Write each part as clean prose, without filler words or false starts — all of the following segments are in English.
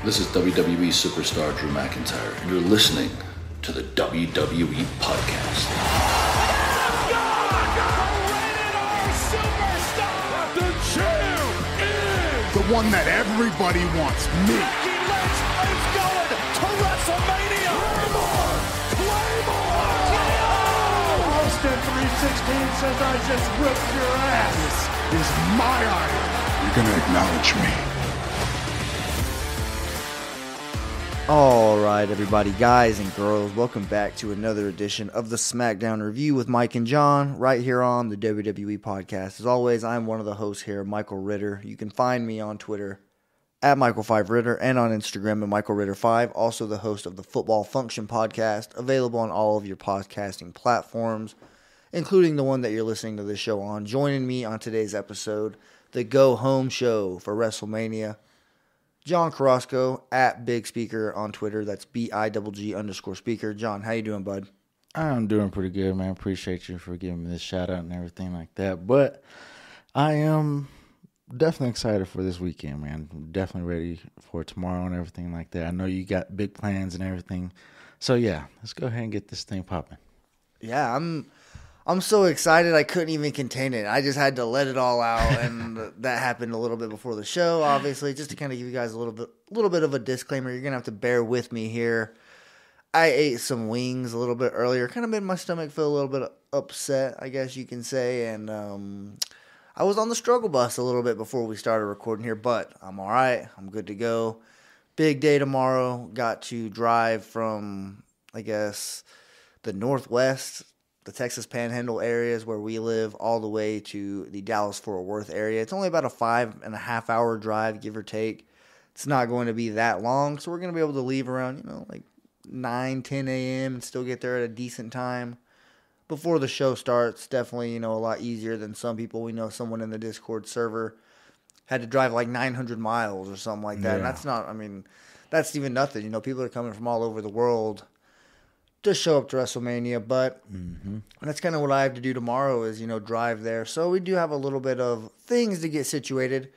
This is WWE superstar Drew McIntyre, and you're listening to the WWE Podcast. The champ is the one that everybody wants, me. Becky Lynch is going to WrestleMania. Claymore! Austin 316 says I just whipped your ass. This is my iron. You're going to acknowledge me. All right, everybody, guys and girls, welcome back to another edition of the SmackDown Review with Micheal John, right here on the WWE Podcast. As always, I'm one of the hosts here, Michael Ritter. You can find me on Twitter at Michael5Ritter and on Instagram at MichaelRitter5. Also the host of the Football Function Podcast, available on all of your podcasting platforms, including the one that you're listening to this show on. Joining me on today's episode, the Go Home Show for WrestleMania, John Carrasco at Big Speaker on Twitter. That's BIGG_speaker. John, how you doing, bud? I'm doing pretty good, man. Appreciate you for giving me this shout out and everything like that. But I am definitely excited for this weekend, man. I'm definitely ready for tomorrow and everything like that. I know you got big plans and everything. So yeah, let's go ahead and get this thing popping. Yeah, I'm so excited I couldn't even contain it. I just had to let it all out, and that happened a little bit before the show, obviously. Just to kind of give you guys a little bit of a disclaimer, you're gonna have to bear with me here. I ate some wings a little bit earlier, kind of made my stomach feel a little bit upset, I guess you can say, and I was on the struggle bus a little bit before we started recording here, but I'm all right. I'm good to go. Big day tomorrow. Got to drive from, I guess, the Northwest, the Texas Panhandle areas where we live, all the way to the Dallas-Fort Worth area. It's only about a 5.5 hour drive, give or take. It's not going to be that long, so we're going to be able to leave around, like 9, 10 a.m. and still get there at a decent time before the show starts. Definitely, a lot easier than some people. We know someone in the Discord server had to drive like 900 miles or something like that. Yeah. And that's not, that's even nothing. People are coming from all over the world to show up to WrestleMania, but that's kind of what I have to do tomorrow is, drive there. So we do have a little bit of things to get situated,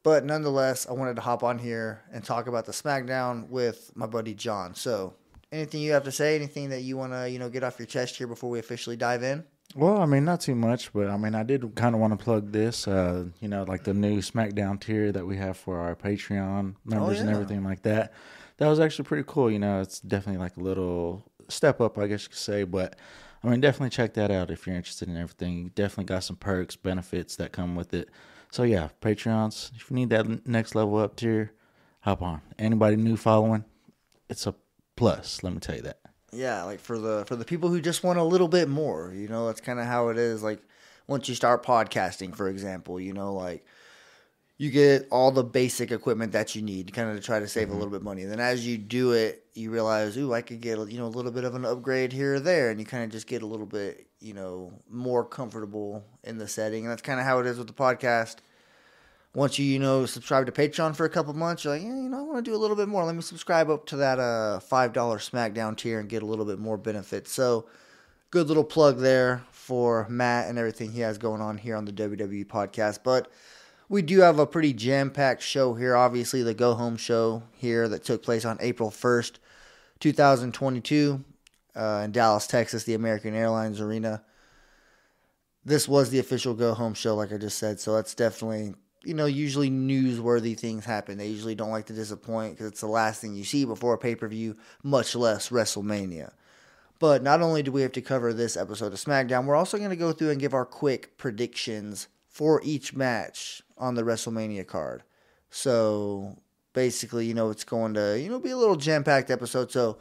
but nonetheless, I wanted to hop on here and talk about the SmackDown with my buddy John. So anything you have to say, anything that you want to, get off your chest here before we officially dive in? Well, not too much, but I did kind of want to plug this, like the new SmackDown tier that we have for our Patreon members and everything like that. That was actually pretty cool. It's definitely like a little step up, I guess you could say, but definitely check that out if you're interested in everything. You definitely got some perks, benefits that come with it. So yeah, Patreons, if you need that next level up tier, hop on. Anybody new following, it's a plus, let me tell you that. Yeah, like for the people who just want a little bit more, that's kind of how it is. Like once you start podcasting, for example, like you get all the basic equipment that you need kind of to try to save a little bit of money. And then as you do it, you realize, I could get, a little bit of an upgrade here or there. And you kind of just get a little bit, more comfortable in the setting. And that's kind of how it is with the podcast. Once you, subscribe to Patreon for a couple months, you're like, I want to do a little bit more. Let me subscribe up to that $5 SmackDown tier and get a little bit more benefits. So good little plug there for Matt and everything he has going on here on the WWE Podcast. But we do have a pretty jam-packed show here. Obviously, the Go Home Show here that took place on April 1st, 2022 in Dallas, Texas, the American Airlines Arena. This was the official Go Home Show, like I just said, so that's definitely, usually newsworthy things happen. They usually don't like to disappoint because it's the last thing you see before a pay-per-view, much less WrestleMania. But not only do we have to cover this episode of SmackDown, we're also going to go through and give our quick predictions for each match on the WrestleMania card. So basically, it's going to, be a little jam-packed episode. So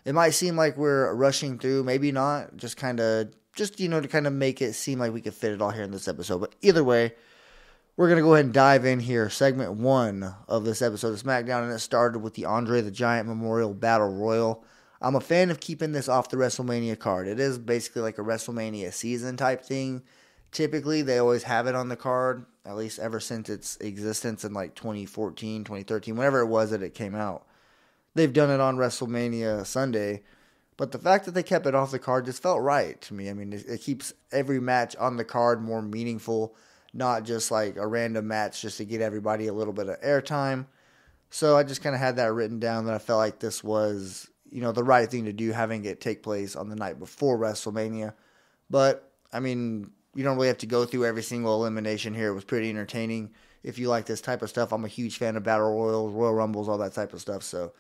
it might seem like we're rushing through, maybe not, to kind of make it seem like we could fit it all here in this episode. But either way, we're going to go ahead and dive in here. Segment 1 of this episode of SmackDown, and it started with the Andre the Giant Memorial Battle Royal. I'm a fan of keeping this off the WrestleMania card. It is basically like a WrestleMania season type thing. Typically, they always have it on the card, at least ever since its existence in like 2014, 2013, whenever it was that it came out. They've done it on WrestleMania Sunday, but the fact that they kept it off the card just felt right to me. It keeps every match on the card more meaningful, not just like a random match just to get everybody a little bit of airtime. So I just kind of had that written down that I felt like this was, the right thing to do, having it take place on the night before WrestleMania. But, I mean, you don't really have to go through every single elimination here. It was pretty entertaining. If you like this type of stuff, I'm a huge fan of Battle Royals, Royal Rumbles, all that type of stuff. So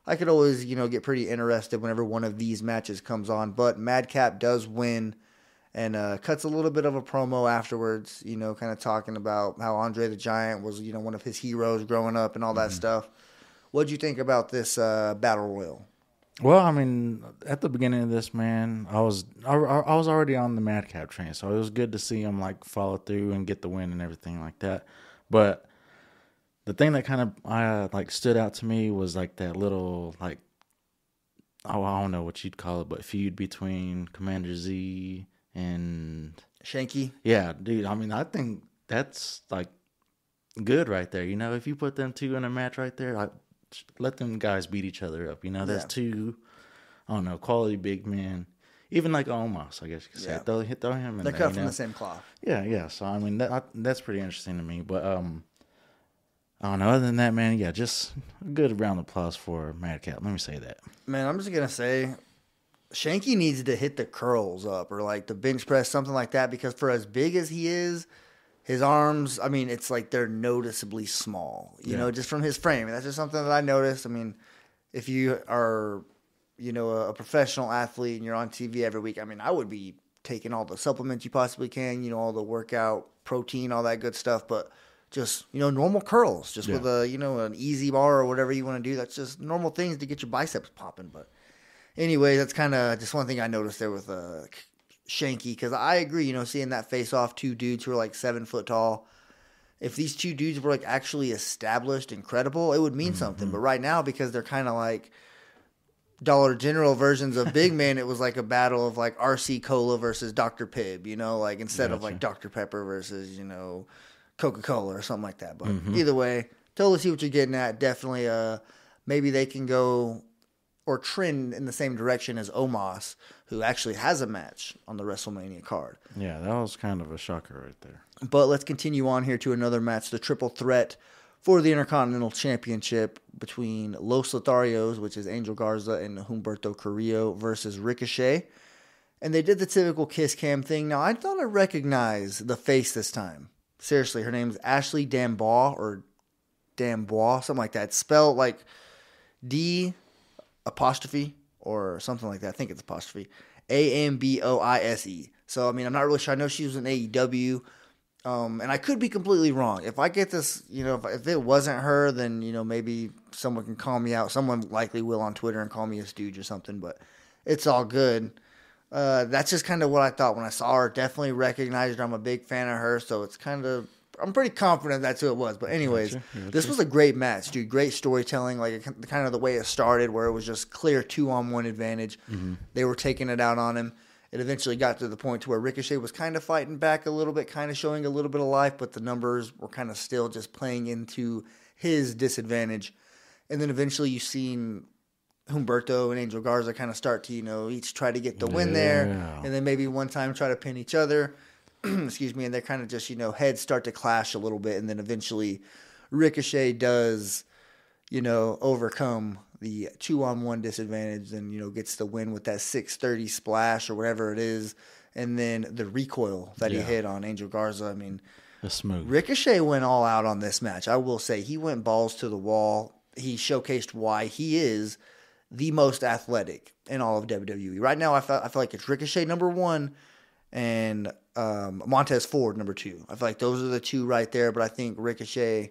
I could always, get pretty interested whenever one of these matches comes on. But Madcap does win and cuts a little bit of a promo afterwards, kind of talking about how Andre the Giant was, one of his heroes growing up and all that stuff. What'd you think about this Battle Royal? Well, I mean, at the beginning of this, man, I was already on the Madcap train, so it was good to see him follow through and get the win and everything like that. But the thing that kind of stood out to me was that little I don't know what you'd call it, but feud between Commander Z and Shanky. Yeah, dude. I mean, I think that's good right there. If you put them two in a match right there, let them guys beat each other up. That's two, I don't know, quality big men. Even Omos, I guess you could say. Throw him in They're there. cut from the same cloth. Yeah. So, I mean, that's pretty interesting to me. But, I don't know. Other than that, man, yeah, just a good round of applause for Madcap. Let me say that. Man, I'm just going to say Shanky needs to hit the curls up or the bench press, something like that, because for as big as he is, his arms, I mean, it's they're noticeably small, just from his frame. That's just something that I noticed. I mean, if you are, a professional athlete and you're on TV every week, I mean, I would be taking all the supplements you possibly can, all the workout, protein, all that good stuff. But just, normal curls, just with an easy bar or whatever you want to do. That's just normal things to get your biceps popping. But anyway, that's kind of just one thing I noticed there with Shanky, because I agree, seeing that face off two dudes who are 7 foot tall. If these two dudes were actually established and credible, it would mean something. But right now, because they're kind of Dollar General versions of big man, it was a battle of RC Cola versus Dr. Pibb, instead of Dr. Pepper versus, Coca-Cola or something like that. But either way, totally see what you're getting at. Definitely, maybe they can go or trend in the same direction as Omos, who actually has a match on the WrestleMania card. Yeah, that was kind of a shocker right there. But let's continue on here to another match, the triple threat for the Intercontinental Championship between Los Lotharios, which is Angel Garza and Humberto Carrillo, versus Ricochet. And they did the typical kiss cam thing. Now, I thought I recognized the face this time. Seriously, her name's Ashley Dambois or Dambois, something like that. It's spelled D apostrophe or something like that. I think it's apostrophe. Amboise. So, I mean, I'm not really sure. I know she was in AEW. And I could be completely wrong. If I get this, if it wasn't her, then, maybe someone can call me out. Someone likely will on Twitter and call me a stooge or something, but it's all good. That's just kind of what I thought when I saw her. Definitely recognized her. I'm a big fan of her, so it's kind of, I'm pretty confident that's who it was. But anyways, this was a great match, dude. Great storytelling, kind of the way it started, where it was just clear 2-on-1 advantage. They were taking it out on him. It eventually got to the point to where Ricochet was kind of fighting back a little bit, kind of showing a little bit of life, but the numbers were kind of still just playing into his disadvantage. And then eventually you seen Humberto and Angel Garza kind of start to, each try to get the win there. And then maybe one time try to pin each other. Excuse me. And they're kind of just, heads start to clash a little bit. And then eventually Ricochet does, overcome the 2-on-1 disadvantage and, gets the win with that 630 splash or whatever it is. And then the recoil that he hit on Angel Garza. I mean, that's smooth. Ricochet went all out on this match. I will say he went balls to the wall. He showcased why he is the most athletic in all of WWE. Right now, I feel like it's Ricochet number 1 and Montez Ford number 2. I feel like those are the two right there. But I think Ricochet,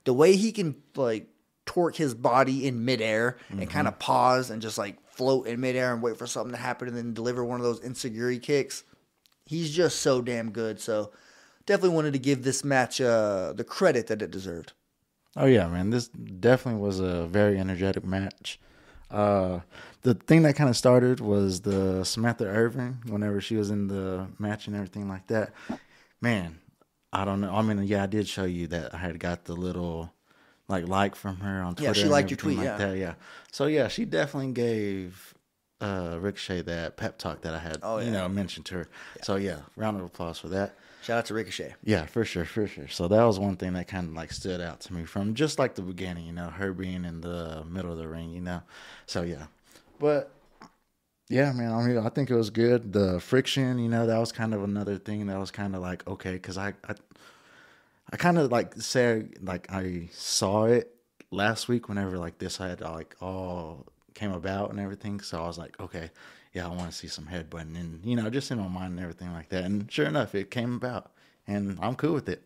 the way he can torque his body in midair and kind of pause and just float in midair and wait for something to happen and then deliver one of those insecurity kicks, he's just so damn good. So definitely wanted to give this match the credit that it deserved. Oh yeah, man, this definitely was a very energetic match. The thing that kind of started was the Samantha Irvin, whenever she was in the match and everything like that. Man, I don't know. I mean, yeah, I did show you that I had got the little like from her on Twitter. Yeah, she liked your tweet, that, yeah. So yeah, she definitely gave Ricochet that pep talk that I had, mentioned to her. Yeah. So yeah, round of applause for that. Shout out to Ricochet. Yeah, for sure. So that was one thing that kind of like stood out to me from just like the beginning, you know, her being in the middle of the ring, you know. So yeah, but yeah, man, I mean, I think it was good. The friction, you know, that was kind of another thing that was kind of like okay, because I kind of like said like I saw it last week whenever like this had like all came about and everything. So I was like, okay, yeah, I want to see some headbutting and, you know, just in my mind and everything like that. And sure enough, it came about and I'm cool with it.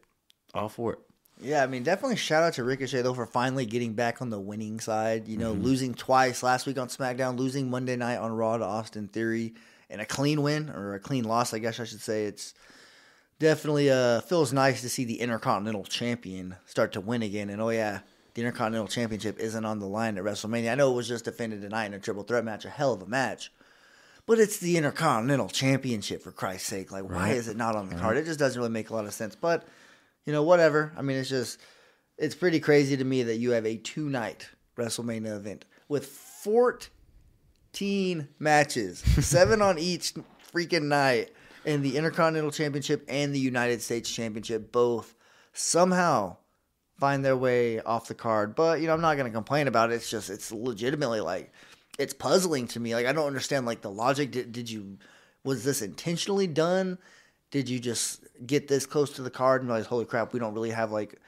All for it. Yeah, I mean, definitely shout out to Ricochet, though, for finally getting back on the winning side. You know, losing twice last week on SmackDown, losing Monday night on Raw to Austin Theory, and a clean win, or a clean loss, I guess I should say. It's definitely feels nice to see the Intercontinental Champion start to win again. And, oh, yeah, the Intercontinental Championship isn't on the line at WrestleMania. I know it was just defended tonight in a triple threat match, a hell of a match. But it's the Intercontinental Championship, for Christ's sake. Like, why is it not on the card? It just doesn't really make a lot of sense. But, you know, whatever. I mean, it's pretty crazy to me that you have a 2-night WrestleMania event with 14 matches, 7 on each freaking night, and the Intercontinental Championship and the United States Championship both somehow find their way off the card. But, you know, I'm not going to complain about it. It's legitimately like, it's puzzling to me. Like, I don't understand, like, the logic. Was this intentionally done? Did you just get this close to the card and realize, holy crap, we don't really have, like,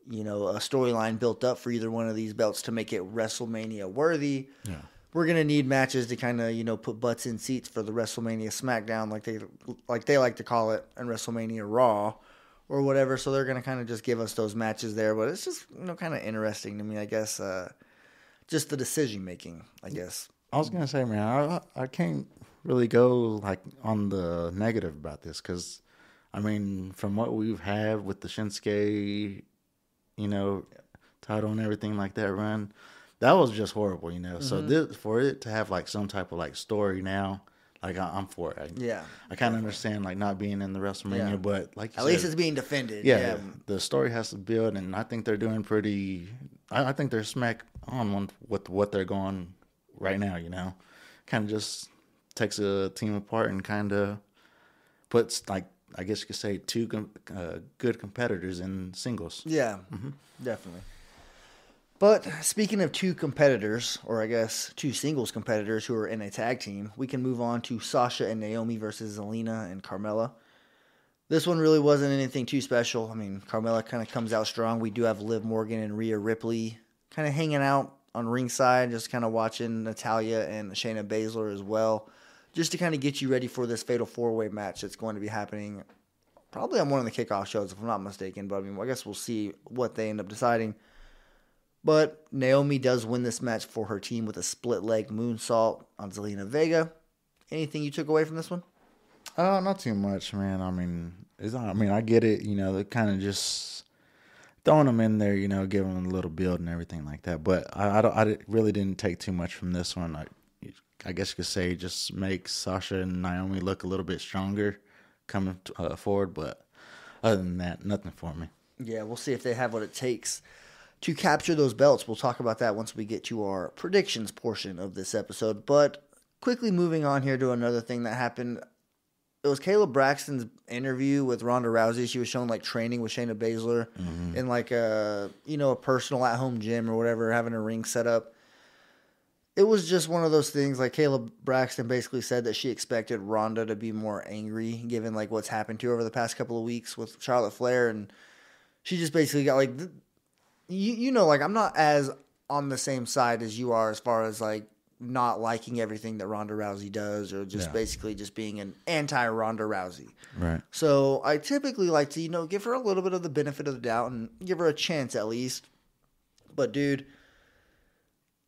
you know, a storyline built up for either one of these belts to make it WrestleMania worthy? Yeah. We're going to need matches to kind of, you know, put butts in seats for the WrestleMania SmackDown, like they like to call it, and WrestleMania Raw or whatever. So they're going to kind of just give us those matches there. But it's just, you know, kind of interesting to me, I guess. Just the decision making, I guess. I was gonna say, man, I can't really go like on the negative about this because, I mean, from what we've had with the Shinsuke, you know, title and everything like that run, that was just horrible, you know. So for it to have like some type of like story now, like I'm for it. I kind of understand like not being in the WrestleMania, but like at least it's being defended. Yeah, the story has to build, and I think they're doing pretty. I think they're smack on with what they're going right now, you know. Kind of just takes a team apart and kind of puts, like, I guess you could say, two good competitors in singles. Yeah, definitely. But speaking of two competitors, or I guess two singles competitors who are in a tag team, we can move on to Sasha and Naomi versus Zelina and Carmella. This one really wasn't anything too special. I mean, Carmella kind of comes out strong. We do have Liv Morgan and Rhea Ripley kind of hanging out on ringside, just kind of watching Natalya and Shayna Baszler as well, just to kind of get you ready for this Fatal 4-Way match that's going to be happening probably on one of the kickoff shows, if I'm not mistaken. But, I mean, I guess we'll see what they end up deciding. But Naomi does win this match for her team with a split-leg moonsault on Zelina Vega. Anything you took away from this one? Not too much, man. I mean, I get it. You know, they're kind of just throwing them in there. You know, giving them a little build and everything like that. But I really didn't take too much from this one. I guess you could say just make Sasha and Naomi look a little bit stronger coming forward. But other than that, nothing for me. Yeah, we'll see if they have what it takes to capture those belts. We'll talk about that once we get to our predictions portion of this episode. But quickly moving on here to another thing that happened. It was Kayla Braxton's interview with Ronda Rousey. She was shown like training with Shayna Baszler in like a personal at-home gym or whatever, having a ring set up. It was just one of those things. Like Kayla Braxton basically said that she expected Ronda to be more angry, given like what's happened to her over the past couple of weeks with Charlotte Flair, and she just basically got like, like I'm not as on the same side as you are as far as like not liking everything that Ronda Rousey does, or just basically just being an anti-Ronda Rousey. Right. So I typically like to, give her a little bit of the benefit of the doubt and give her a chance at least. But dude,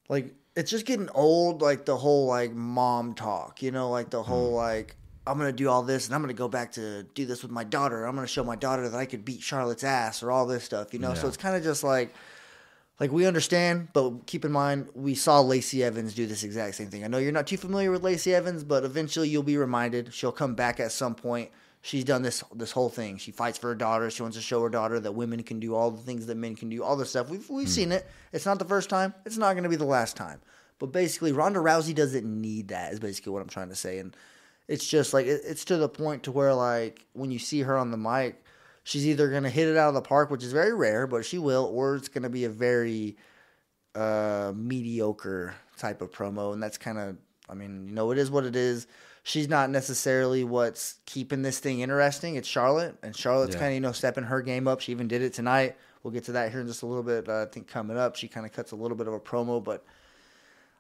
like, it's just getting old, like the whole like mom talk, like the whole like, I'm going to do all this and I'm going to go back to do this with my daughter. I'm going to show my daughter that I could beat Charlotte's ass, or all this stuff, So it's kind of just like we understand, but keep in mind, we saw Lacey Evans do this exact same thing. I know you're not too familiar with Lacey Evans, but eventually you'll be reminded. She'll come back at some point. She's done this whole thing. She fights for her daughter. She wants to show her daughter that women can do all the things that men can do, all this stuff. We've seen it. It's not the first time. It's not going to be the last time. But basically, Ronda Rousey doesn't need that, is basically what I'm trying to say. And it's just like it's to the point to where like when you see her on the mic, she's either gonna hit it out of the park, which is very rare, but she will, or it's gonna be a very mediocre type of promo, and that's kind of, I mean, it is what it is. She's not necessarily what's keeping this thing interesting. It's Charlotte, and Charlotte's kind of stepping her game up. She even did it tonight. We'll get to that here in just a little bit. I think coming up, she kind of cuts a little bit of a promo, but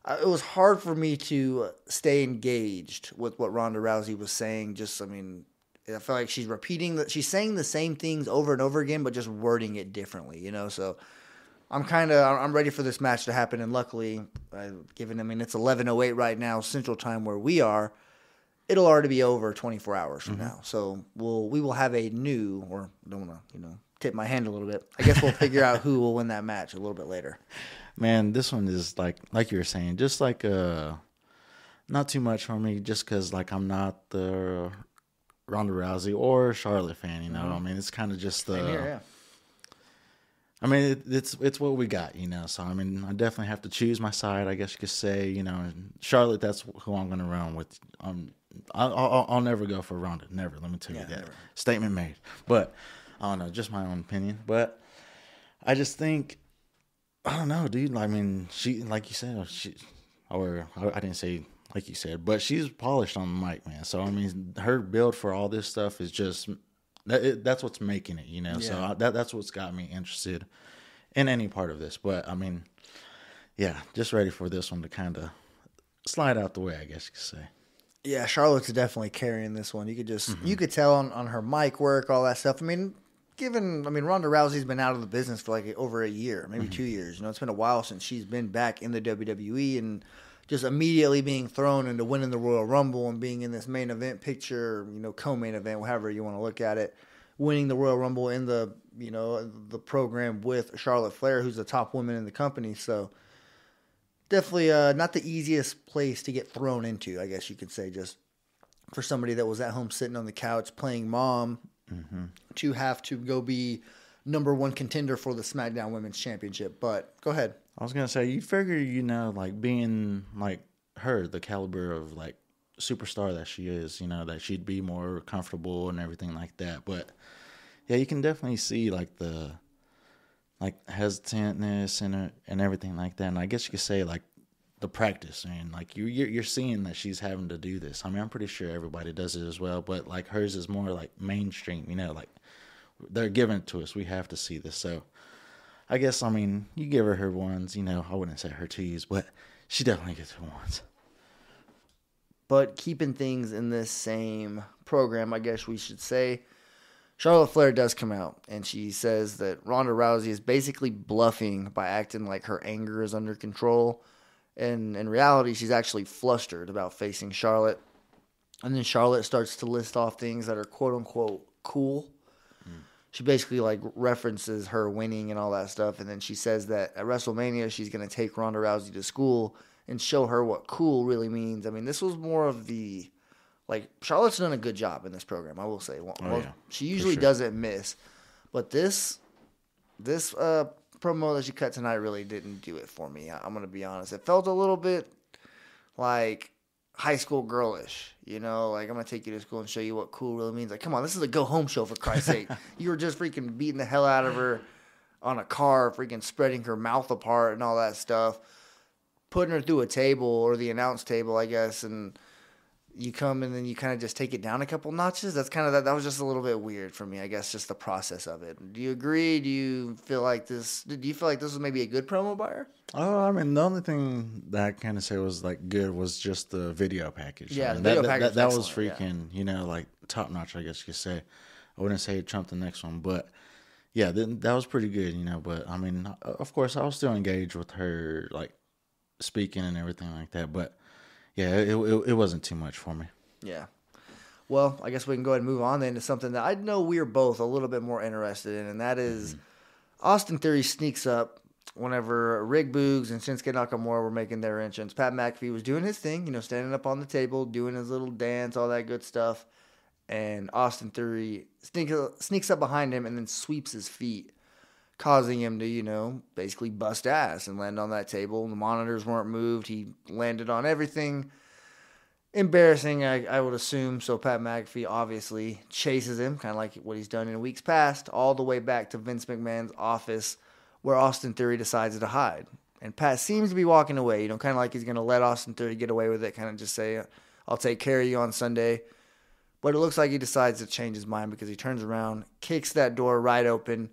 it was hard for me to stay engaged with what Ronda Rousey was saying. I feel like she's she's saying the same things over and over again, but just wording it differently, So I'm ready for this match to happen, and luckily, it's 11:08 right now Central Time where we are. It'll already be over 24 hours from now, so we will have a new, or I don't want to tip my hand a little bit. I guess we'll figure out who will win that match a little bit later. Man, this one is like you were saying, just like not too much for me, just because like I'm not the Ronda Rousey or Charlotte fan, I mean, it's kind of just Same here, yeah. I mean, it's what we got, So I mean, I definitely have to choose my side, I guess you could say. Charlotte, that's who I'm going to run with. I'll never go for Ronda, never. Let me tell you that. Never. Statement made. But I don't know, just my own opinion. But I just think, I don't know, dude. I mean, she, like you said, I didn't say like you said, but she's polished on the mic, man. So I mean, her build for all this stuff is just. That's what's making it, Yeah. So that's what's got me interested in any part of this. But, I mean, yeah, just ready for this one to kind of slide out the way, I guess you could say. Yeah, Charlotte's definitely carrying this one. You could just you could tell on her mic work, all that stuff. I mean, Ronda Rousey's been out of the business for like over a year, maybe 2 years. It's been a while since she's been back in the WWE, and just immediately being thrown into winning the Royal Rumble and being in this main event picture, co-main event, however you want to look at it, winning the Royal Rumble in the, the program with Charlotte Flair, who's the top woman in the company. So definitely not the easiest place to get thrown into, I guess you could say, just for somebody that was at home sitting on the couch playing mom to have to go be number one contender for the SmackDown Women's Championship. But go ahead. I was going to say, you figure, like being like her, the caliber of like superstar that she is, that she'd be more comfortable and everything like that. But yeah, you can definitely see like the like hesitantness and everything like that. And I guess you could say like the practice, and like you're seeing that she's having to do this. I mean, I'm pretty sure everybody does it as well, but like hers is more like mainstream, like they're giving it to us. We have to see this. So I guess, I mean, you give her ones, I wouldn't say her twos, but she definitely gets her ones. But keeping things in this same program, I guess we should say, Charlotte Flair does come out, and she says that Ronda Rousey is basically bluffing by acting like her anger is under control. And in reality, she's actually flustered about facing Charlotte. And then Charlotte starts to list off things that are quote-unquote cool. She basically like references her winning and all that stuff, and then she says that at WrestleMania she's going to take Ronda Rousey to school and show her what cool really means. I mean, this was more of the like Charlotte's done a good job in this program, I will say. She usually doesn't miss, but this promo that she cut tonight really didn't do it for me. I'm going to be honest. It felt a little bit like high school girlish, like I'm going to take you to school and show you what cool really means. Like, come on, this is a go home show for Christ's sake. You were just freaking beating the hell out of her on a car, freaking spreading her mouth apart and all that stuff, putting her through a table or the announce table, I guess, and you come and then you kind of just take it down a couple notches. That's kind of that was just a little bit weird for me, I guess, just the process of it. Do you agree? Do you feel like this was maybe a good promo by her? Oh, I mean, the only thing that I kind of say was like good was just the video package. Yeah, I mean, the video package that was freaking, like top notch, I guess you could say. I wouldn't say it trumped the next one, but yeah, that was pretty good, But I mean, of course, I was still engaged with her, like speaking and everything like that. But yeah, it wasn't too much for me. Yeah. Well, I guess we can go ahead and move on then to something that I know we're both a little bit more interested in, and that is Austin Theory sneaks up whenever Rick Boogs and Shinsuke Nakamura were making their entrance. Pat McAfee was doing his thing, standing up on the table, doing his little dance, all that good stuff. And Austin Theory sneaks up behind him and then sweeps his feet, causing him to, basically bust ass and land on that table. The monitors weren't moved. He landed on everything. embarrassing, I would assume. So Pat McAfee obviously chases him, kind of like what he's done in weeks past, all the way back to Vince McMahon's office where Austin Theory decides to hide. And Pat seems to be walking away, kind of like he's going to let Austin Theory get away with it, kind of just say, I'll take care of you on Sunday. But it looks like he decides to change his mind because he turns around, kicks that door right open,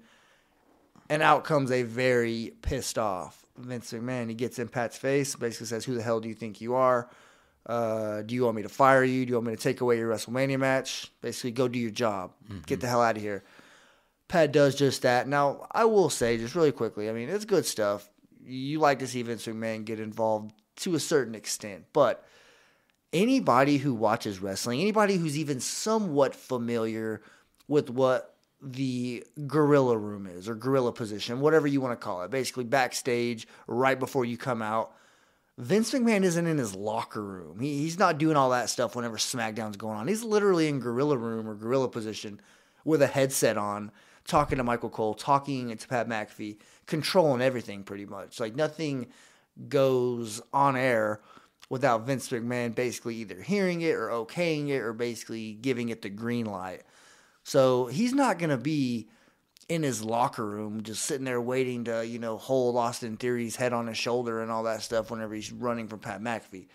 and out comes a very pissed off Vince McMahon. He gets in Pat's face, basically says, who the hell do you think you are? Do you want me to fire you? Do you want me to take away your WrestleMania match? Basically, go do your job. Get the hell out of here. Pat does just that. Now, I will say, just really quickly, I mean, it's good stuff. You like to see Vince McMahon get involved to a certain extent, but anybody who watches wrestling, anybody who's even somewhat familiar with what the gorilla room is, or gorilla position, whatever you want to call it, basically backstage, right before you come out, Vince McMahon isn't in his locker room. He's not doing all that stuff whenever SmackDown's going on. He's literally in gorilla room or gorilla position with a headset on, talking to Michael Cole, talking to Pat McAfee, controlling everything pretty much. Like nothing goes on air without Vince McMahon basically either hearing it or okaying it or basically giving it the green light. So he's not going to be in his locker room just sitting there waiting to, hold Austin Theory's head on his shoulder and all that stuff whenever he's running from Pat McAfee.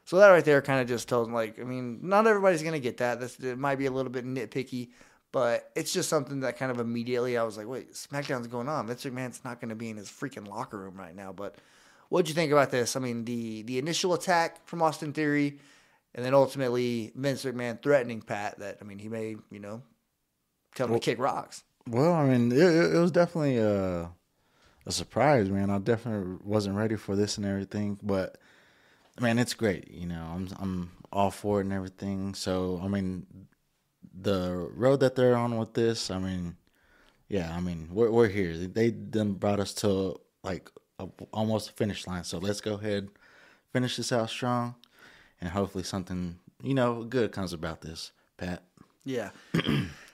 So that right there kind of just tells him, not everybody's going to get that. It might be a little bit nitpicky, but it's just something that kind of immediately I was like, wait, SmackDown's going on. Vince McMahon's not going to be in his freaking locker room right now. But what'd you think about this? I mean, the initial attack from Austin Theory and then ultimately Vince McMahon threatening Pat that, he may, tell him to kick rocks. Well, it was definitely a surprise, man. I definitely wasn't ready for this and everything, but man, it's great. I'm all for it and everything. So, the road that they're on with this, we're here. They done brought us to almost a finish line. So let's go ahead, finish this out strong, and hopefully something good comes about this, Pat. Yeah.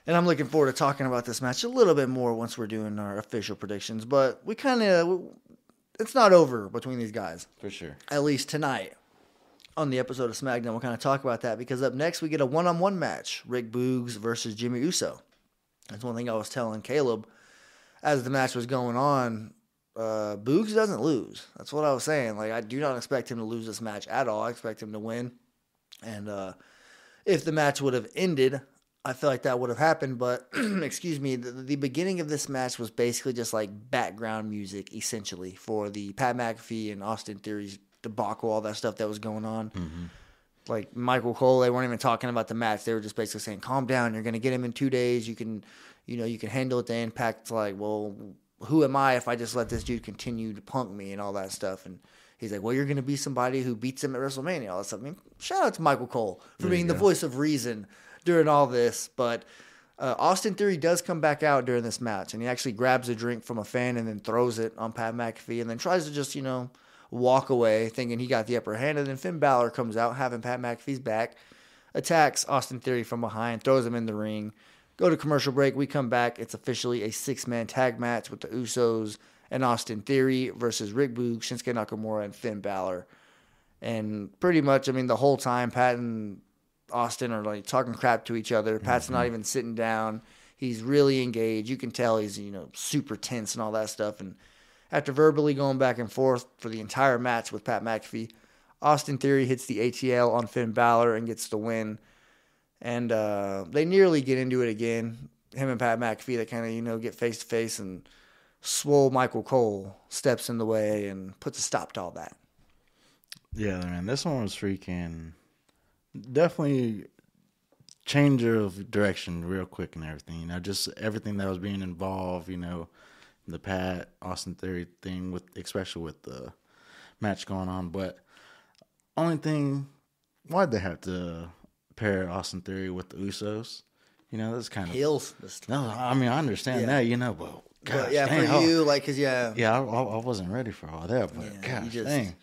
And I'm looking forward to talking about this match a little bit more once we're doing our official predictions. But it's not over between these guys. For sure. At least tonight on the episode of SmackDown, we'll kind of talk about that because up next we get a one-on-one match. Rick Boogs versus Jimmy Uso. That's one thing I was telling Caleb as the match was going on. Boogs doesn't lose. That's what I was saying. I do not expect him to lose this match at all. I expect him to win. And if the match would have ended, I feel like that would have happened, but excuse me, the beginning of this match was basically just background music, essentially, for the Pat McAfee and Austin Theory's debacle, all that stuff that was going on. Mm-hmm. Michael Cole, they weren't even talking about the match. They were just basically saying, calm down, you're going to get him in 2 days. You can handle it. The Impact, well, who am I if I just let this dude continue to punk me and all that stuff? And he's like, well, you're going to be somebody who beats him at WrestleMania, all that stuff. Shout out to Michael Cole for being the voice of reason during all this, but Austin Theory does come back out during this match, and he actually grabs a drink from a fan and then throws it on Pat McAfee and then tries to just, walk away thinking he got the upper hand, and then Finn Balor comes out having Pat McAfee's back, attacks Austin Theory from behind, throws him in the ring. Go to commercial break. We come back. It's officially a 6-man tag match with the Usos and Austin Theory versus Rick Boogs, Shinsuke Nakamura, and Finn Balor. And pretty much, the whole time Pat and Austin are talking crap to each other. Pat's not even sitting down. He's really engaged. You can tell he's super tense and all that stuff. And after verbally going back and forth for the entire match with Pat McAfee, Austin Theory hits the ATL on Finn Balor and gets the win. And they nearly get into it again. Him and Pat McAfee, they kind of get face to face, and swole Michael Cole steps in the way and puts a stop to all that. Yeah, man, this one was freaking. Definitely change of direction real quick and everything. Just everything that was being involved, the Pat Austin Theory thing especially with the match going on. But only thing, why'd they have to pair Austin Theory with the Usos? That's kind of heels. No, I understand that, but gosh, yeah, dang, for you, cause I wasn't ready for all that, but gosh, dang.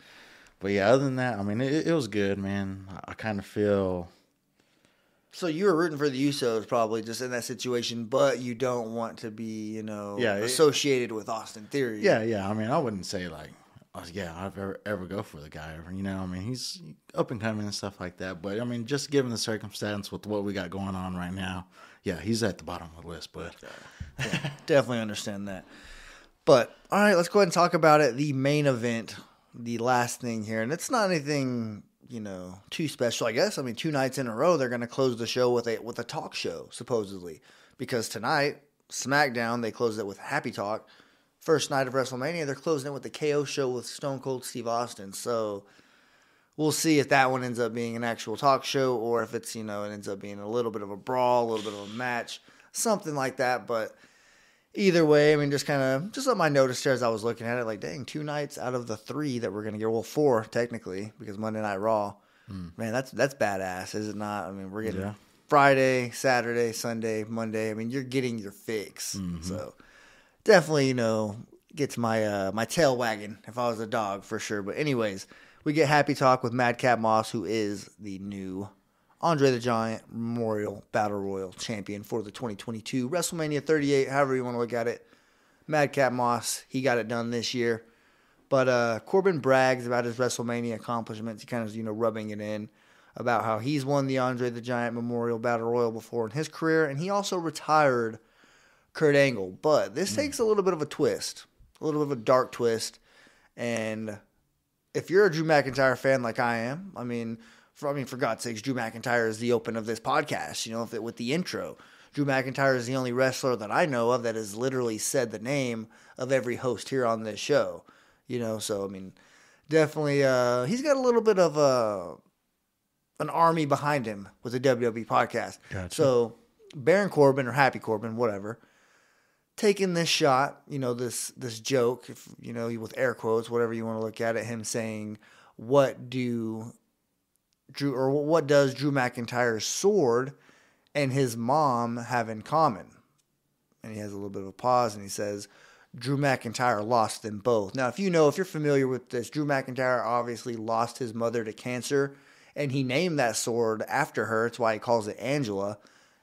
But yeah, other than that, it was good, man. I kind of feel. So you were rooting for the Usos probably just in that situation, but you don't want to be, associated with Austin Theory. Yeah. I wouldn't say I've ever go for the guy. You know, I mean, he's up and coming and stuff like that. But I mean, just given the circumstance with what we got going on right now, yeah, he's at the bottom of the list. But yeah, definitely understand that. But all right, let's go ahead and talk about it. The main event, the last thing here, and it's not anything, you know, too special, I guess. I mean, 2 nights in a row, they're going to close the show with a talk show, supposedly, because tonight, SmackDown, they closed it with Happy Talk. First night of WrestleMania, they're closing it with the KO show with Stone Cold Steve Austin. So we'll see if that one ends up being an actual talk show or if it's, you know, it ends up being a little bit of a brawl, a little bit of a match, something like that. But either way, I mean, just something I noticed here as I was looking at it, like, dang, 2 nights out of the 3 that we're going to get, well, 4 technically, because Monday Night Raw, man, that's badass, is it not? I mean, we're getting Friday, Saturday, Sunday, Monday. I mean, you're getting your fix. So definitely, you know, gets my my tail wagging if I was a dog for sure. But anyways, we get Happy Talk with Madcap Moss, who is the new Andre the Giant Memorial Battle Royal champion for the 2022 WrestleMania 38, however you want to look at it. Madcap Moss, he got it done this year. But Corbin brags about his WrestleMania accomplishments. He kind of, you know, rubbing it in about how he's won the Andre the Giant Memorial Battle Royal before in his career, and he also retired Kurt Angle. But this takes a little bit of a twist, a little bit of a dark twist. And if you're a Drew McIntyre fan like I am, I mean, for God's sakes, Drew McIntyre is the open of this podcast, you know, with the intro. Drew McIntyre is the only wrestler that I know of that has literally said the name of every host here on this show, you know. So, I mean, definitely he's got a little bit of an army behind him with the WWE podcast. Gotcha. So, Baron Corbin or Happy Corbin, whatever, taking this shot, you know, this joke, if, you know, with air quotes, whatever you want to look at it, him saying, what does Drew McIntyre's sword and his mom have in common? And he has a little bit of a pause and he says, Drew McIntyre lost them both. Now, if you're familiar with this, Drew McIntyre obviously lost his mother to cancer, and he named that sword after her. It's why he calls it Angela.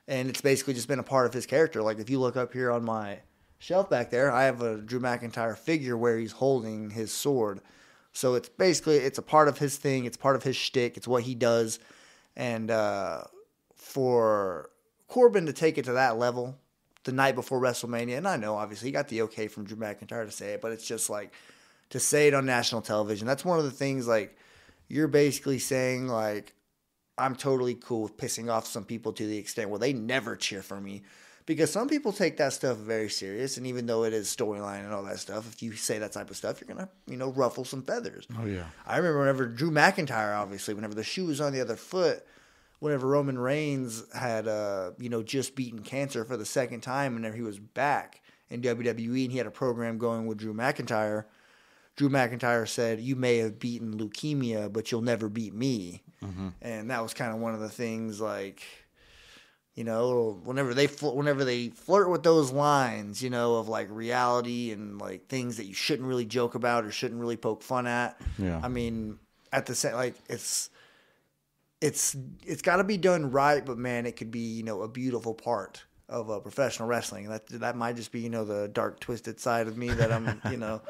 And it's basically just been a part of his character. Like, if you look up here on my shelf back there, I have a Drew McIntyre figure where he's holding his sword. So it's basically, it's a part of his thing. It's part of his shtick. It's what he does. And for Corbin to take it to that level the night before WrestleMania, and I know, obviously, he got the okay from Drew McIntyre to say it, but it's just like, to say it on national television, that's one of the things, like, you're basically saying, like, I'm totally cool with pissing off some people to the extent where they never cheer for me. Because some people take that stuff very serious, and even though it is storyline and all that stuff, if you say that type of stuff, you're going to, you know, ruffle some feathers. Oh, yeah. I remember whenever Drew McIntyre, obviously, whenever the shoe was on the other foot, whenever Roman Reigns had, you know, just beaten cancer for the second time, whenever he was back in WWE and he had a program going with Drew McIntyre said, you may have beaten leukemia, but you'll never beat me. And that was kind of one of the things, like, you know, whenever they flirt with those lines, you know, of like reality and like things that you shouldn't really joke about or shouldn't really poke fun at. Yeah. I mean, at the same, like, it's got to be done right, but man, it could be, you know, a beautiful part of professional wrestling. That might just be, you know, the dark, twisted side of me that I'm, you know,